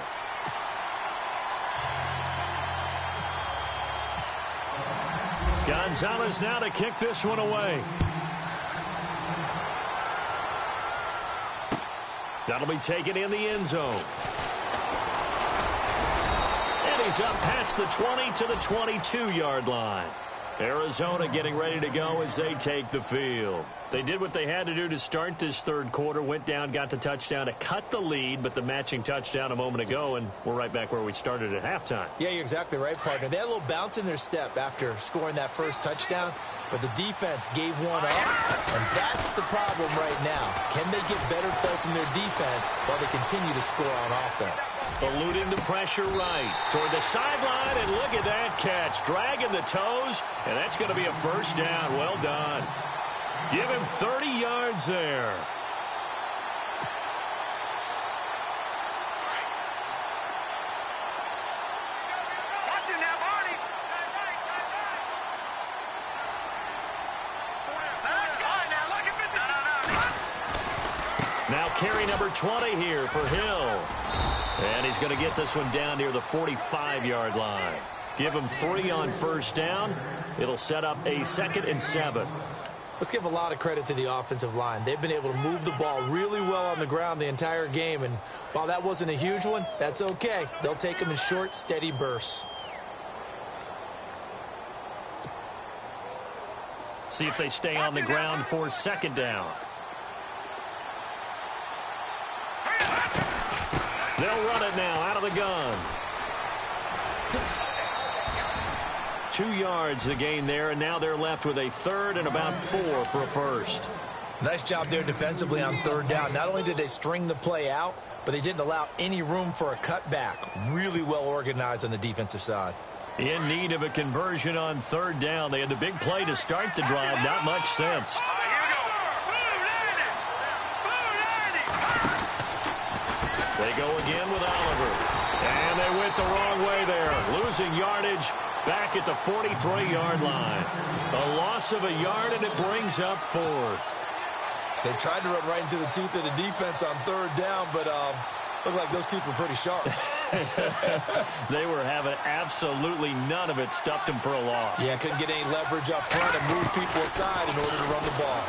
[SPEAKER 10] Gonzalez now to kick this one away. That'll be taken in the end zone. And he's up past the 20 to the 22-yard line. Arizona getting ready to go as they take the field. They did what they had to do to start this 3rd quarter. Went down, got the touchdown to cut the lead, but the matching touchdown a moment ago, and we're right back where we started at halftime.
[SPEAKER 11] Yeah, you're exactly right, partner. They had a little bounce in their step after scoring that first touchdown, but the defense gave one up, and that's the problem right now. Can they get better play from their defense while they continue to score on offense?
[SPEAKER 10] Eluding the pressure right toward the sideline, and look at that catch. Dragging the toes, and that's going to be a first down. Well done. Give him 30 yards there.
[SPEAKER 12] Watch it now, Barney.
[SPEAKER 10] Now carry number 20 here for Hill. And he's going to get this one down near the 45-yard line. Give him 3 on first down. It'll set up a 2nd and 7.
[SPEAKER 11] Let's give a lot of credit to the offensive line. They've been able to move the ball really well on the ground the entire game, and while that wasn't a huge one, that's okay. They'll take them in short, steady bursts.
[SPEAKER 10] See if they stay on the ground for second down. They'll run it now out of the gun. 2 yards the gain there, and now they're left with a third and about 4 for a first.
[SPEAKER 11] Nice job there defensively on third down. Not only did they string the play out, but they didn't allow any room for a cutback. Really well organized on the defensive side.
[SPEAKER 10] In need of a conversion on third down. They had the big play to start the drive. Not much sense. They go again with Oliver. And they went the wrong way there. Losing yardage back at the 43-yard line. A loss of a yard, and it brings up fourth.
[SPEAKER 11] They tried to run right into the teeth of the defense on third down, but looked like those teeth were pretty sharp.
[SPEAKER 10] They were having absolutely none of it. Stuffed them for a loss.
[SPEAKER 11] Yeah, couldn't get any leverage up front and move people aside in order to run the ball.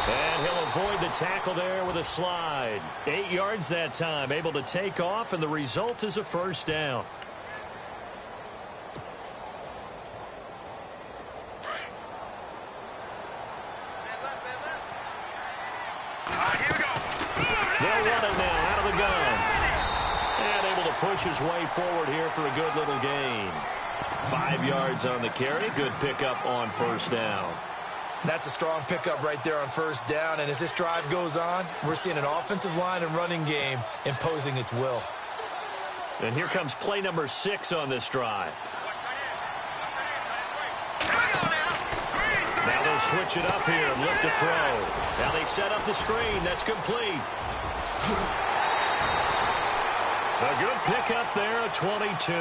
[SPEAKER 10] And he'll avoid the tackle there with a slide. 8 yards that time, able to take off, and the result is a first down. They'll run it now out of the gun. And able to push his way forward here for a good little gain. 5 yards on the carry. Good pickup on first down.
[SPEAKER 11] That's a strong pickup right there on first down. And as this drive goes on, we're seeing an offensive line and running game imposing its will.
[SPEAKER 10] And here comes play number 6 on this drive. Now they'll switch it up here and look to throw. Now they set up the screen. That's complete. A good pickup there at 22.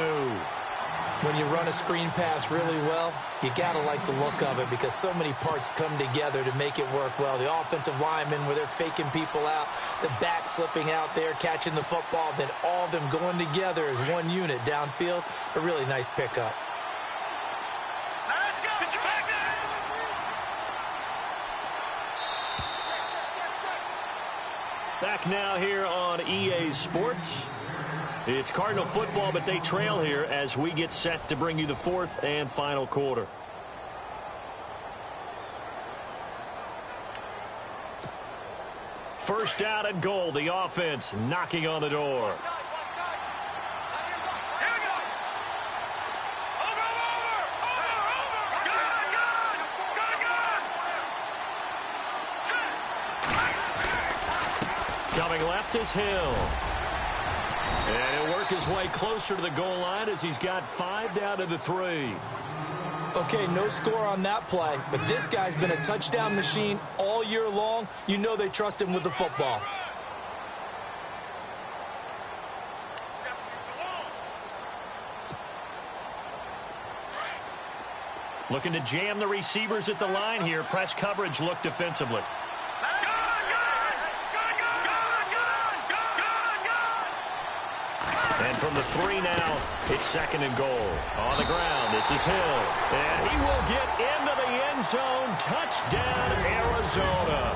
[SPEAKER 11] When you run a screen pass really well, you got to like the look of it because so many parts come together to make it work well. The offensive linemen, where they're faking people out, the back slipping out there, catching the football, then all of them going together as one unit downfield. A really nice pickup.
[SPEAKER 10] Back now here on EA Sports. It's Cardinal football, but they trail here as we get set to bring you the fourth and final quarter. First down and goal. The offense knocking on the door. Coming left is Hill. And he'll work his way closer to the goal line as he's got 5 down to the 3.
[SPEAKER 11] Okay, no score on that play, but this guy's been a touchdown machine all year long. You know they trust him with the football.
[SPEAKER 10] Looking to jam the receivers at the line here. Press coverage look defensively. And from the 3 now, it's second and goal. On the ground, this is Hill. And he will get into the end zone. Touchdown, Arizona.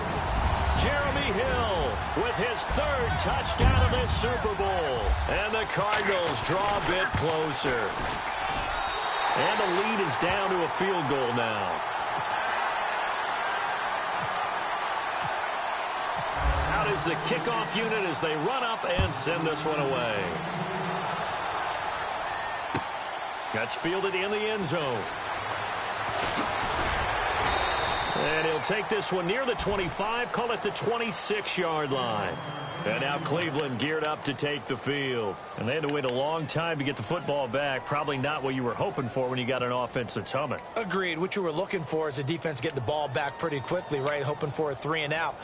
[SPEAKER 10] Jeremy Hill with his 3rd touchdown of this Super Bowl. And the Cardinals draw a bit closer. And the lead is down to a field goal now. Out is the kickoff unit as they run up and send this one away. That's fielded in the end zone. And he'll take this one near the 25, call it the 26-yard line. And now Cleveland geared up to take the field. And they had to wait a long time to get the football back. Probably not what you were hoping for when you got an offense that's humming.
[SPEAKER 11] Agreed. What you were looking for is the defense get the ball back pretty quickly, right? Hoping for a 3 and out.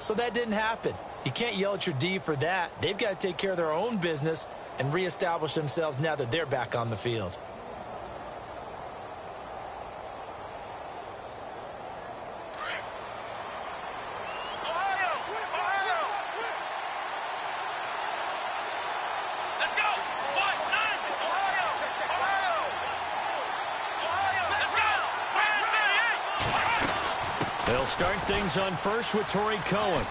[SPEAKER 11] So that didn't happen. You can't yell at your D for that. They've got to take care of their own business and reestablish themselves now that they're back on the field.
[SPEAKER 10] They'll start things on first with Torrey Cohen.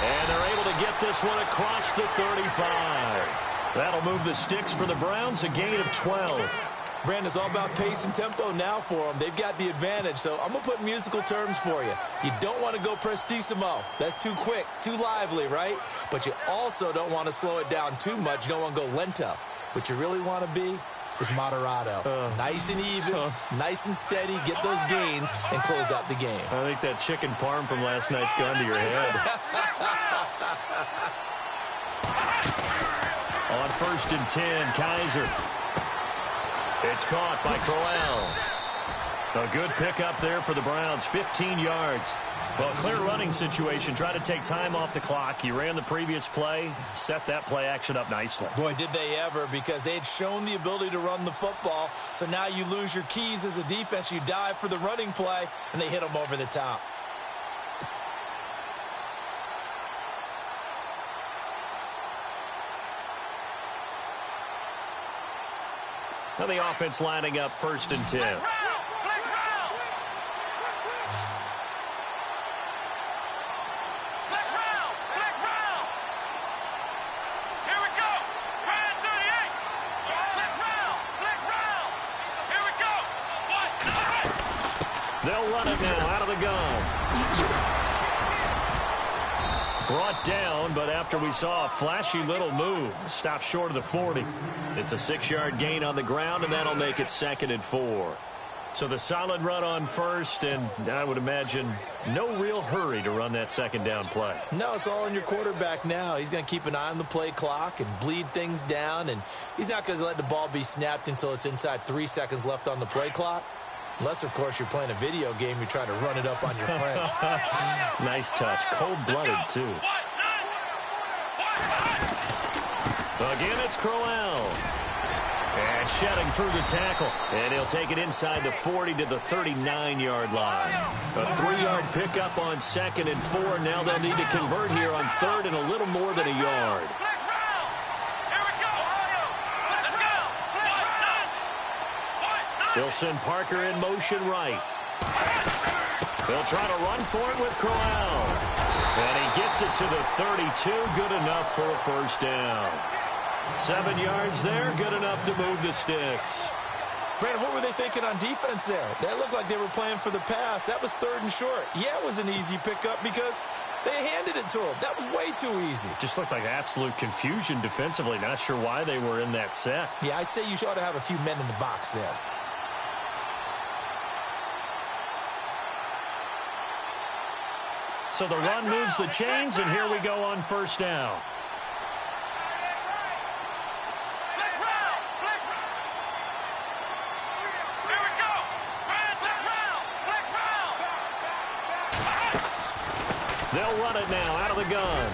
[SPEAKER 10] And they're able to get this one across the 35. That'll move the sticks for the Browns, a gain of 12.
[SPEAKER 11] Brandon, it's all about pace and tempo now for them. They've got the advantage, so I'm going to put musical terms for you. You don't want to go prestissimo. That's too quick, too lively, right? But you also don't want to slow it down too much. You don't want to go lento. What you really want to be is moderato. Nice and even, nice and steady, get those gains, and close out the game.
[SPEAKER 10] I think that chicken parm from last night's gone to your head. On 1st and 10, Kaiser. It's caught by Crowell. A good pickup there for the Browns, 15 yards. Well, clear running situation. Try to take time off the clock. You ran the previous play, set that play action up nicely.
[SPEAKER 11] Boy, did they ever, because they had shown the ability to run the football. So now you lose your keys as a defense. You dive for the running play, and they hit them over the top.
[SPEAKER 10] Now the offense lining up 1st and 10. They'll run it now out of the gun. Brought down, but after we saw a flashy little move, stopped short of the 40. It's a 6-yard gain on the ground, and that'll make it 2nd and 4. So the solid run on 1st, and I would imagine no real hurry to run that 2nd down play.
[SPEAKER 11] No, it's all on your quarterback now. He's going to keep an eye on the play clock and bleed things down, and he's not going to let the ball be snapped until it's inside 3 seconds left on the play clock. Unless, of course, you're playing a video game, you're trying to run it up on your friend.
[SPEAKER 10] Nice touch. Cold-blooded, too. Again, it's Crowell. And shedding through the tackle. And he'll take it inside the 40 to the 39-yard line. A 3-yard pickup on 2nd and 4. Now they'll need to convert here on 3rd and a little more than a yard. They'll send Parker in motion right. They'll try to run for it with Crowell. And he gets it to the 32. Good enough for a 1st down. 7 yards there. Good enough to move the sticks.
[SPEAKER 11] Brandon, what were they thinking on defense there? That looked like they were playing for the pass. That was 3rd and short. Yeah, it was an easy pickup because they handed it to him. That was way too easy.
[SPEAKER 10] Just looked like absolute confusion defensively. Not sure why they were in that set.
[SPEAKER 11] Yeah, I'd say you ought to have a few men in the box there.
[SPEAKER 10] So the run moves the chains, and here we go on 1st down. They'll run it now out of the gun.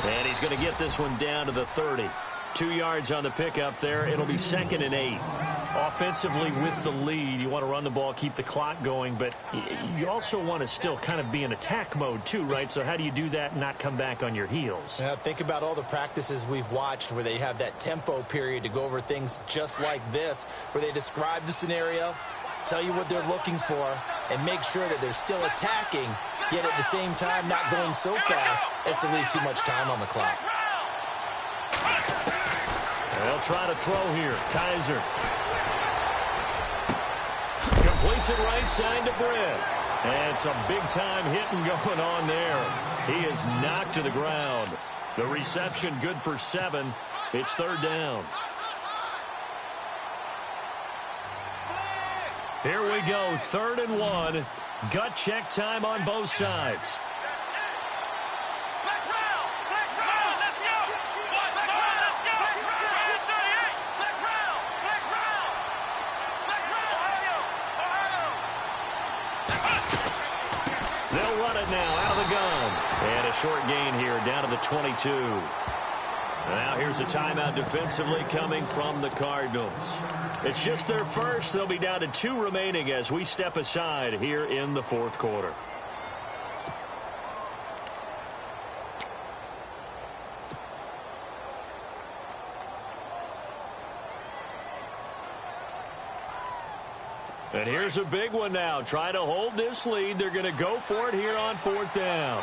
[SPEAKER 10] And he's going to get this one down to the 30. 2 yards on the pickup there. It'll be 2nd and 8. Offensively with the lead, you want to run the ball, keep the clock going, but you also want to still kind of be in attack mode too, right? So how do you do that and not come back on your heels?
[SPEAKER 11] Yeah, think about all the practices we've watched where they have that tempo period to go over things just like this, where they describe the scenario, tell you what they're looking for, and make sure that they're still attacking, yet at the same time not going so fast as to leave too much time on the clock.
[SPEAKER 10] They'll try to throw here. Kaiser completes it right side to Britt. And some big-time hitting going on there. He is knocked to the ground. The reception good for 7. It's 3rd down. Here we go, 3rd and 1. Gut check time on both sides. They'll run it now out of the gun. And a short gain here down to the 22. Now here's a timeout defensively coming from the Cardinals. It's just their first. They'll be down to 2 remaining as we step aside here in the 4th quarter. And here's a big one now. Trying to hold this lead. They're going to go for it here on 4th down.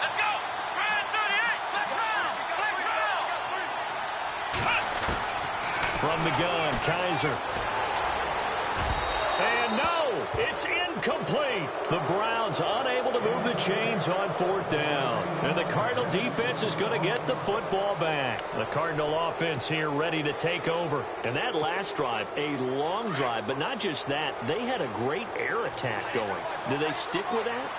[SPEAKER 12] Let's go.
[SPEAKER 10] From the gun, Kaiser. And no, it's incomplete. The Browns unable to move the chains on 4th down. And the Cardinal defense is going to get the football back. The Cardinal offense here ready to take over. And that last drive, a long drive, but not just that. They had a great air attack going. Do they stick with that?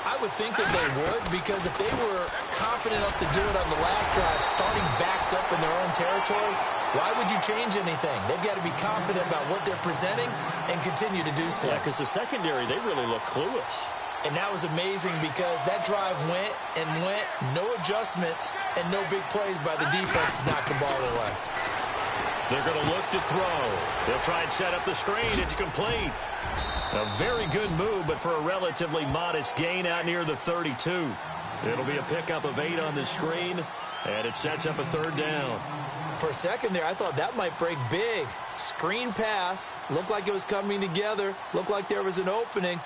[SPEAKER 11] I would think that they would, because if they were confident enough to do it on the last drive, starting backed up in their own territory, why would you change anything? They've got to be confident about what they're presenting and continue to do so.
[SPEAKER 10] Yeah, because the secondary, they really look clueless.
[SPEAKER 11] And that was amazing because that drive went and went, no adjustments, and no big plays by the defense to knock the ball away.
[SPEAKER 10] They're going to look to throw. They'll try and set up the screen. It's complete. A very good move, but for a relatively modest gain out near the 32. It'll be a pickup of 8 on the screen, and it sets up a 3rd down.
[SPEAKER 11] For a second there, I thought that might break big. Screen pass, looked like it was coming together, looked like there was an opening.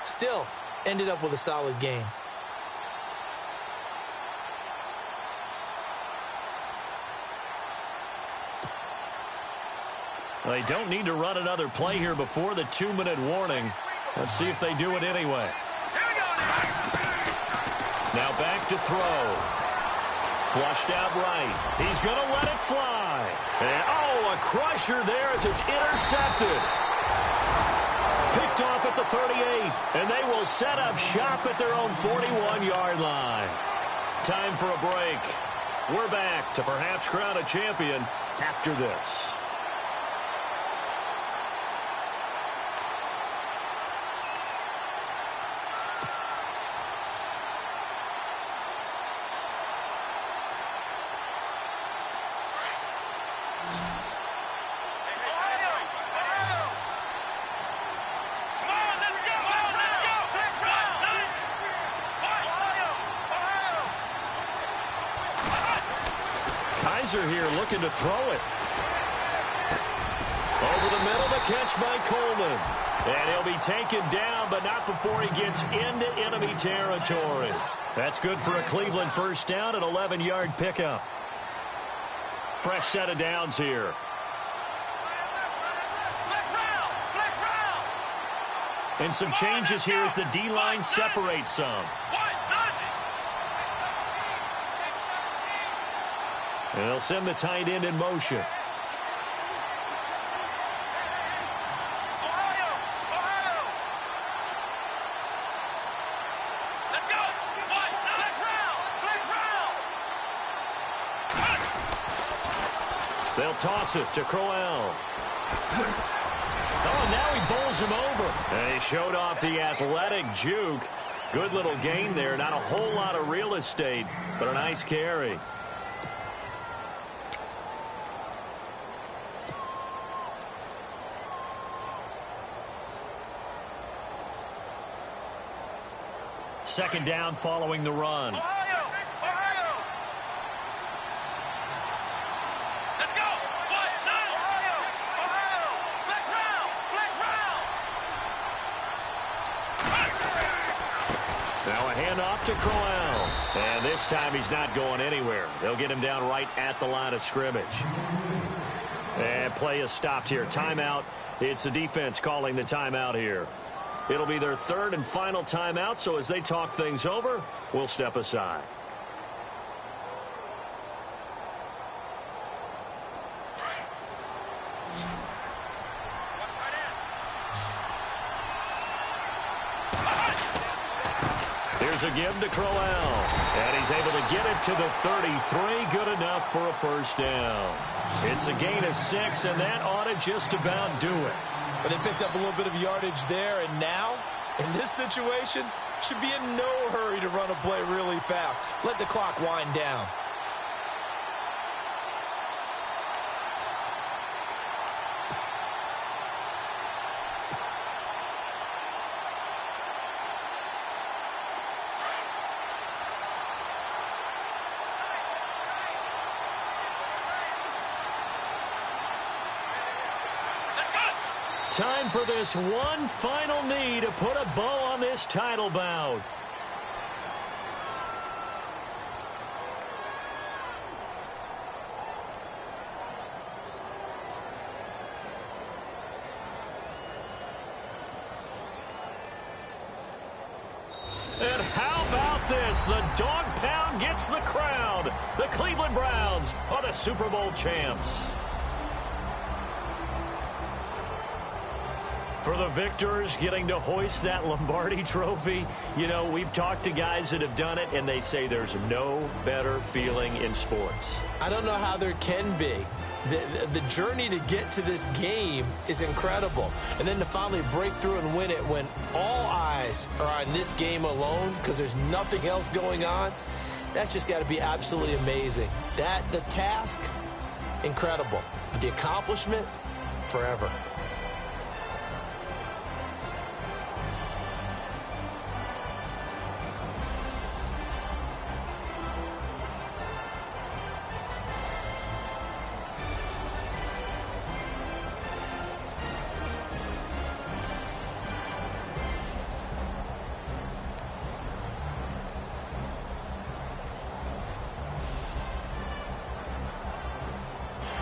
[SPEAKER 11] Still, ended up with a solid gain.
[SPEAKER 10] They don't need to run another play here before the 2-minute warning. Let's see if they do it anyway. Now back to throw. Flushed out right. He's going to let it fly. And, oh, a crusher there as it's intercepted. Picked off at the 38, and they will set up shop at their own 41-yard line. Time for a break. We're back to perhaps crown a champion after this. Here looking to throw it. Over the middle, the catch by Coleman. And he'll be taken down, but not before he gets into enemy territory. That's good for a Cleveland 1st down, an 11-yard pickup. Fresh set of downs here. And some changes here as the D-line separates some. And they'll send the tight end in motion. They'll toss it to Crowell. Oh, now he bowls him over. And he showed off the athletic juke. Good little gain there. Not a whole lot of real estate, but a nice carry. Second down following the run. Now a handoff to Crowell. And this time he's not going anywhere. They'll get him down right at the line of scrimmage. And play is stopped here. Timeout. It's the defense calling the timeout here. It'll be their 3rd and final timeout, so as they talk things over, we'll step aside. Here's a give to Crowell, and he's able to get it to the 33. Good enough for a 1st down. It's a gain of 6, and that ought to just about do it.
[SPEAKER 11] But they picked up a little bit of yardage there, and now, in this situation, should be in no hurry to run a play really fast. Let the clock wind down.
[SPEAKER 10] Time for this one final knee to put a bow on this title bout. And how about this? The dog pound gets the crown. The Cleveland Browns are the Super Bowl champs. For the victors, getting to hoist that Lombardi trophy, you know, we've talked to guys that have done it, and they say there's no better feeling in sports.
[SPEAKER 11] I don't know how there can be. The journey to get to this game is incredible. And then to finally break through and win it when all eyes are on this game alone because there's nothing else going on, that's just got to be absolutely amazing. The task, incredible. But the accomplishment, forever.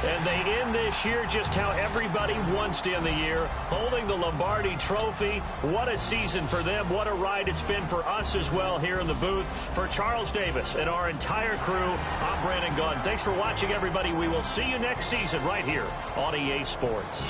[SPEAKER 10] And they end this year just how everybody wants to end the year, holding the Lombardi trophy. What a season for them. What a ride it's been for us as well here in the booth. For Charles Davis and our entire crew, I'm Brandon Gunn. Thanks for watching, everybody. We will see you next season right here on EA Sports.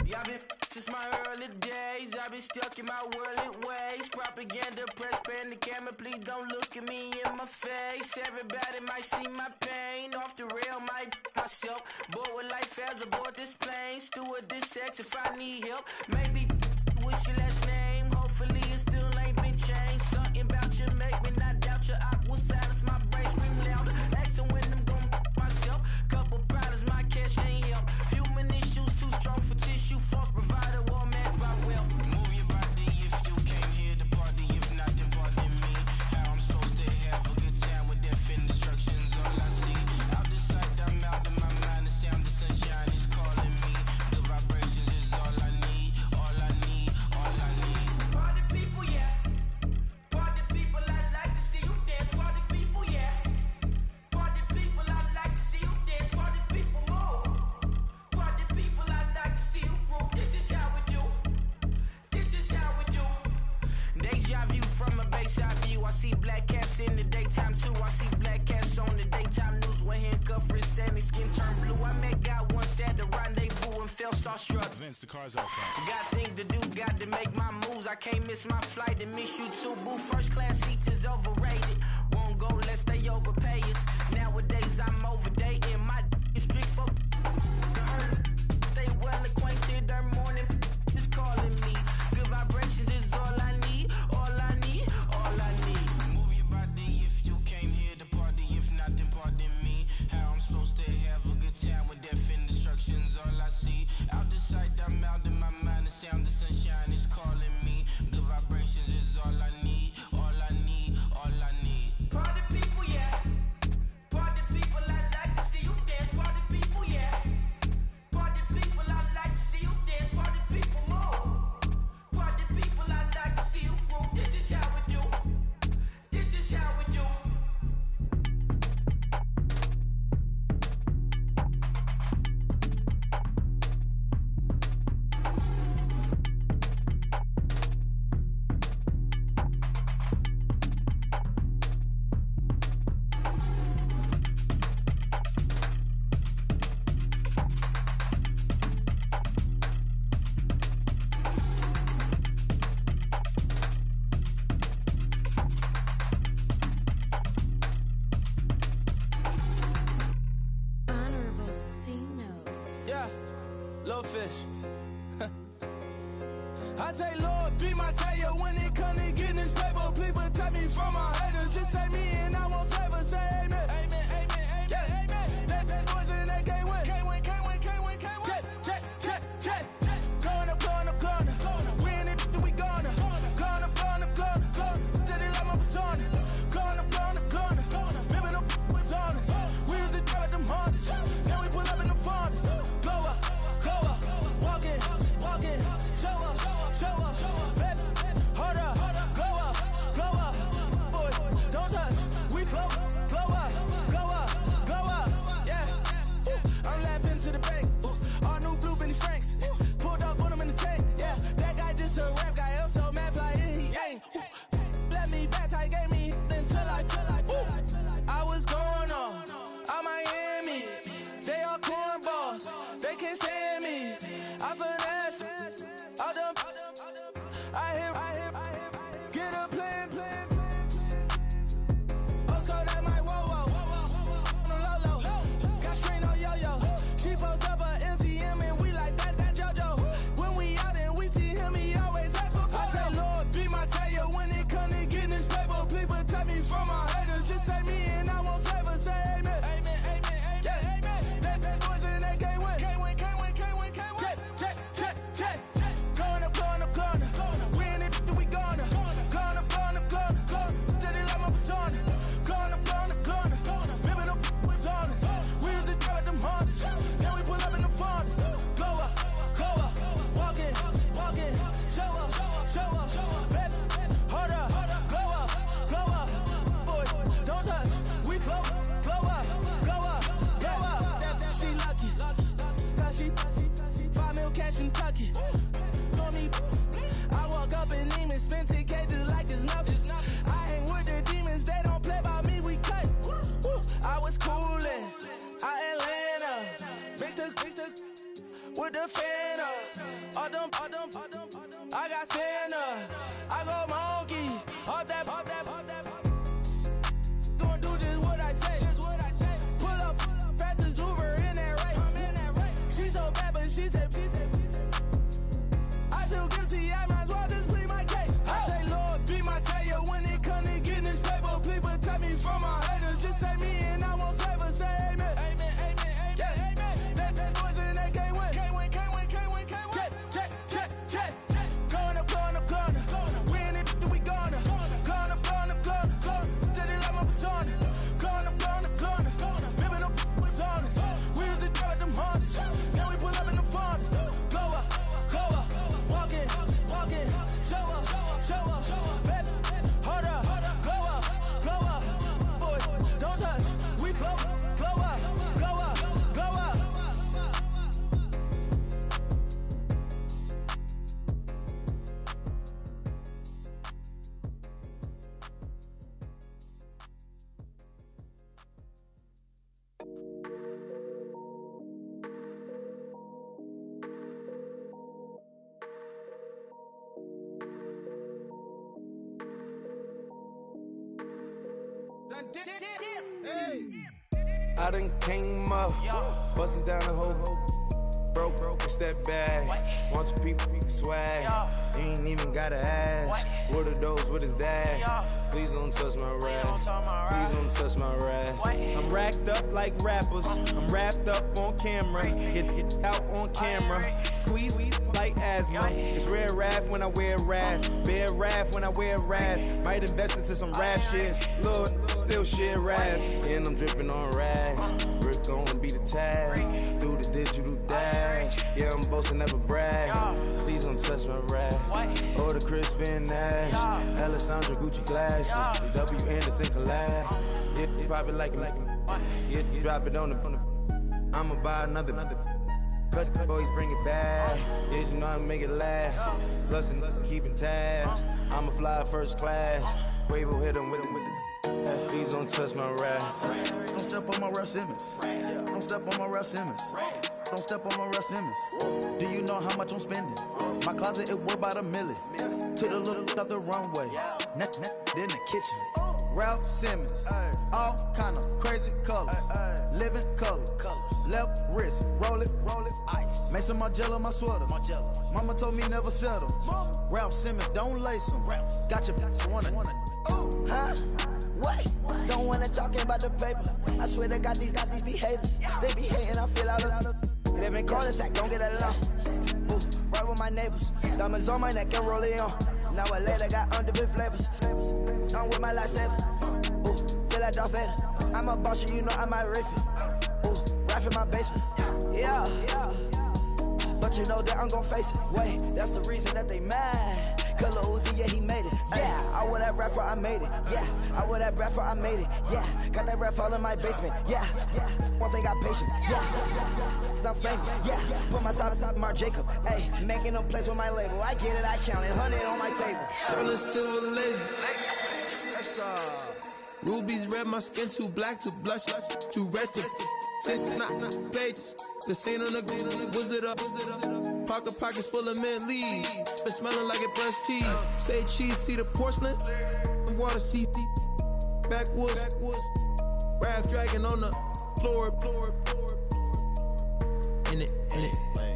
[SPEAKER 13] Y'all been since my early days. I've been stuck in my worldly ways. Propaganda, press, pan the camera. Please don't look at me in my face. Everybody might see my pain. Off the rail, might myself. Bored with life as aboard this plane. Steward this sex if I need help. Maybe what's your last name? Hopefully it still ain't been changed. Something about you make me not doubt your aqua silence. My brain scream louder. Asking when I'm gon' myself. Couple problems, my cash ain't help. Human issues too strong for tissue. False provider, war masked by wealth. Move your body if you came here to party. If not, then pardon me. How I'm supposed to have a good time with death and destruction's all I see. Out the sight, I'm out of my mind. The sound of sunshine is calling me. The vibrations is all I need. All I need, all I need. Party people, yeah. Party people, I like to see you dance. Party people, yeah. Party people, I like to see you dance. Party people, move. Party people, I like to see you groove. This is how we do. This is how we do. Deja view from a bayside view. I see black cats in the daytime too. I see black cats on the daytime news. When handcuffed, wrist and his skin turned blue. I met God once at the rendezvous and felt starstruck.
[SPEAKER 1] Vince, the car's outside.
[SPEAKER 13] Got things to do, got to make my moves. I can't miss my flight and miss you too. Boo, first class seats is overrated. Won't go lest they overpay us. Nowadays I'm overdating. My is strict for stay well acquainted. Their morning is calling me. Good vibrations is all I need. All I need, all I need. Move your body if you came here to party. If not, then pardon me. How I'm supposed to have a good time with death and destruction's all I see. Out the sight, I'm out of my mind. The sound of sunshine is calling me. Good vibrations is all I need. All I need, all I need. Party people, yeah. Party people, I like to see you dance. Party people, yeah. Party people, I like to see you dance. Party people, move. Party people, I like to see you groove. This is how we do. This is how we do.
[SPEAKER 8] Honorable C notes.
[SPEAKER 7] Yeah, little fish. I say, Lord, be my savior when it come to getting this paper. Please protect me from my haters. Just say me and I won't save us. Say amen. Amen, amen, amen. Yeah, amen. That boys and they can't win. Can't win, can't win, can't win, can't win. Check, check, check, check. Going up, going up, going up. We in it, we gonna. Going up, going up, going up. Did it like my persona. Going up, going up, going up. Remember them was honest. We used to drive them hardest. Now we pull up in the farthest. Glow up, walk in, show up, baby, hold up, glow up, boy, don't touch, we float, glow up, yeah, ooh, I'm laughing to the bank, ooh, all new blue Benny Franks, pulled up on him in the tank, yeah, that guy just a rap guy, I'm so mad flying, he ain't, ooh, let me back, I gave me until I was going on Miami, they all cornballs, they can't stand me, I finesse, all them, I hear, get a plan, Oscar, that my whoa, on the low, got strain on yo-yo, she post up a MCM and we like that JoJo, when we out and we see him, he always ask for photo. I say, Lord, be my savior when it come to getting this paper, please protect me from my haters, just say me and I won't save us, say amen. Amen, amen, yeah, amen. That boys and they can't win. Can't win, can't win, can't win, can't win. Check. Going up, we in it, we gonna. Going up, did it like my persona. Going up, remember them was honest. We used to drive them hardest. Now we pull up in the farthest. Glow up, walk in, show up, baby, hold up, glow up, boy, don't touch, we float, glow up, she lucky, cause she 5 mil cash in Kentucky. I walk up in Neiman, spend 10K just like it's nothing. I hang with the demons, they don't play by me, we cut. I was coolin', Atlanta, mixed with the Fanta.
[SPEAKER 4] I done came up, bustin' down the whole broke, step back. Want your people swag. You ain't even gotta ask. What are those with his dad? Please don't touch my rap. Please don't touch my rap. I'm racked up like rappers. I'm wrapped up on camera. Get out on camera. Squeeze like asthma. It's rare wrath when I wear wrath. Bare wrath when I wear wrath. Might invest into some rap shit. Lord, still shit wrath. And I'm dripping on rags. Rick gonna be the tag. Do the digital dash. Yeah, I'm boasting, never brag. Please don't touch my rap. Or the Chris Van Nash. Alessandra Gucci glasses. The W Anderson collab. Yeah, you probably like it. Yeah, you drop it on the. I'ma buy another. Cut boys bring it back. Yeah, you know how to make it laugh. Plus and keeping tabs. I'ma fly first class. Quavo hit him with it. Please don't touch my rap.
[SPEAKER 5] Don't step on my Ralph Simmons. Don't step on my Ralph Simmons. Don't step on my Ralph Simmons. Do you know how much I'm spending? My closet, it worth about $1 million. To the little of the runway. Then the kitchen. Ralph Simmons. All kind of crazy colors. Living color. Left wrist. Roll it. Ice. Make some Margiela my sweater. Mama told me never settle. Ralph Simmons, don't lace him. Got your wanna.
[SPEAKER 6] Huh? What? Don't wanna talk about the paper. I swear to God, these be haters. They be hating, I feel out of. They been calling sack, don't get along. Ooh, right with my neighbors. Diamonds on my neck and roll it on. Now I later got underbit flavors. I'm with my lifesaver. Ooh, feel like Darth Vader. I'm a boss, you know I might riff it. Ooh, rap in my basement. Yeah. But you know that I'm gon' face it. Wait, that's the reason that they mad. Color Uzi, yeah, he made it. Yeah, I wear that rap for I made it. Yeah, I wear that rap for I made it. Yeah, got that rap all in my basement. Yeah, once I got patience. Yeah, I'm famous. Yeah, put my side beside Mark Jacob. Hey, making no place with my label. I get it, I count it. 100 on my table.
[SPEAKER 7] Sterling silver laser. That's rubies red, my skin too black to blush, too red to six, not pages. This ain't on the wizard up. Pockets full of mint leaves. Been smelling like it brushed teeth. Say cheese, see the porcelain. Water, see backwoods. Raft dragging on the floor. In it.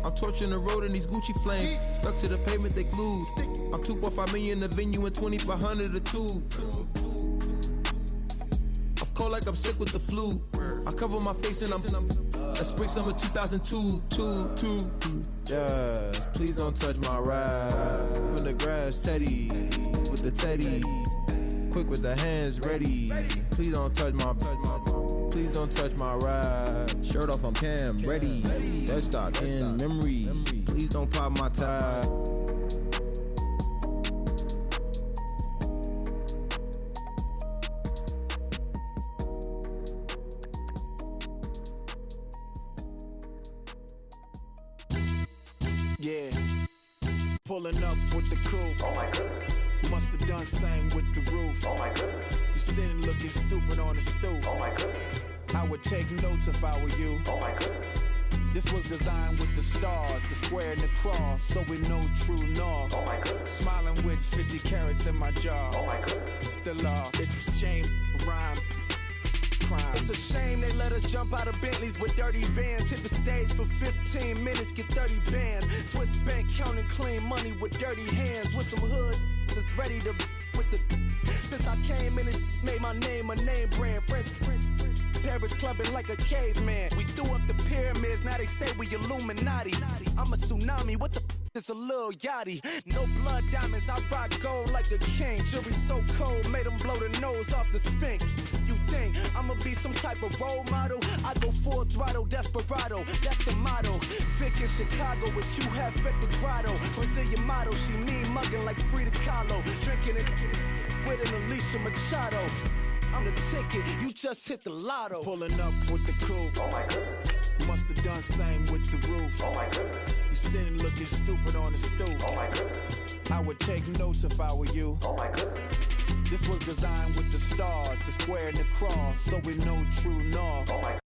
[SPEAKER 7] I'm torching the road in these Gucci flames. Stuck to the pavement, they glued. I'm 2.5 million in the venue and 2,500 a tube. I'm cold like I'm sick with the flu. I cover my face and I'm spring summer 2002. Yeah, please don't touch my ride. When the grass teddy, with the teddy, quick with the hands ready. Please don't touch my ride. Shirt off on cam, ready. Dead stock in memory. Please don't pop my tie.
[SPEAKER 1] Yeah, pulling up with the crew. Oh my goodness. Must have done same with the roof. Oh my goodness. You sitting looking stupid on the stoop. Oh my goodness. I would take notes if I were you. Oh my goodness. This was designed with the stars, the square and the cross, so we know true north. Oh my goodness. Smiling with 50 carats in my jaw. Oh my goodness. The law, it's a shame, rhyme. It's a shame they let us jump out of Bentleys with dirty vans. Hit the stage for 15 minutes, get 30 bands. Swiss bank counting clean money with dirty hands. With some hood that's ready to with the. Since I came in, it made my name a name brand. French. Paris clubbing like a caveman. We threw up the pyramids, now they say we Illuminati. I'm a tsunami, what the it's a little yachty. No blood diamonds, I rock gold like a king. Jury so cold, made them blow the nose off the Sphinx. You think I'ma be some type of role model? I go full throttle, desperado, that's the motto. Vic in Chicago is Hugh Hef at the grotto. Brazilian model, she mean mugging like Frida Kahlo. Drinking it with an Alicia Machado. I'm the ticket, you just hit the lotto. Pulling up with the crew. Oh my goodness. Must have done same with the roof. Oh my goodness. You sitting looking stupid on the stoop. Oh my goodness. I would take notes if I were you. Oh my goodness. This was designed with the stars, the square and the cross, so we know true north. Oh my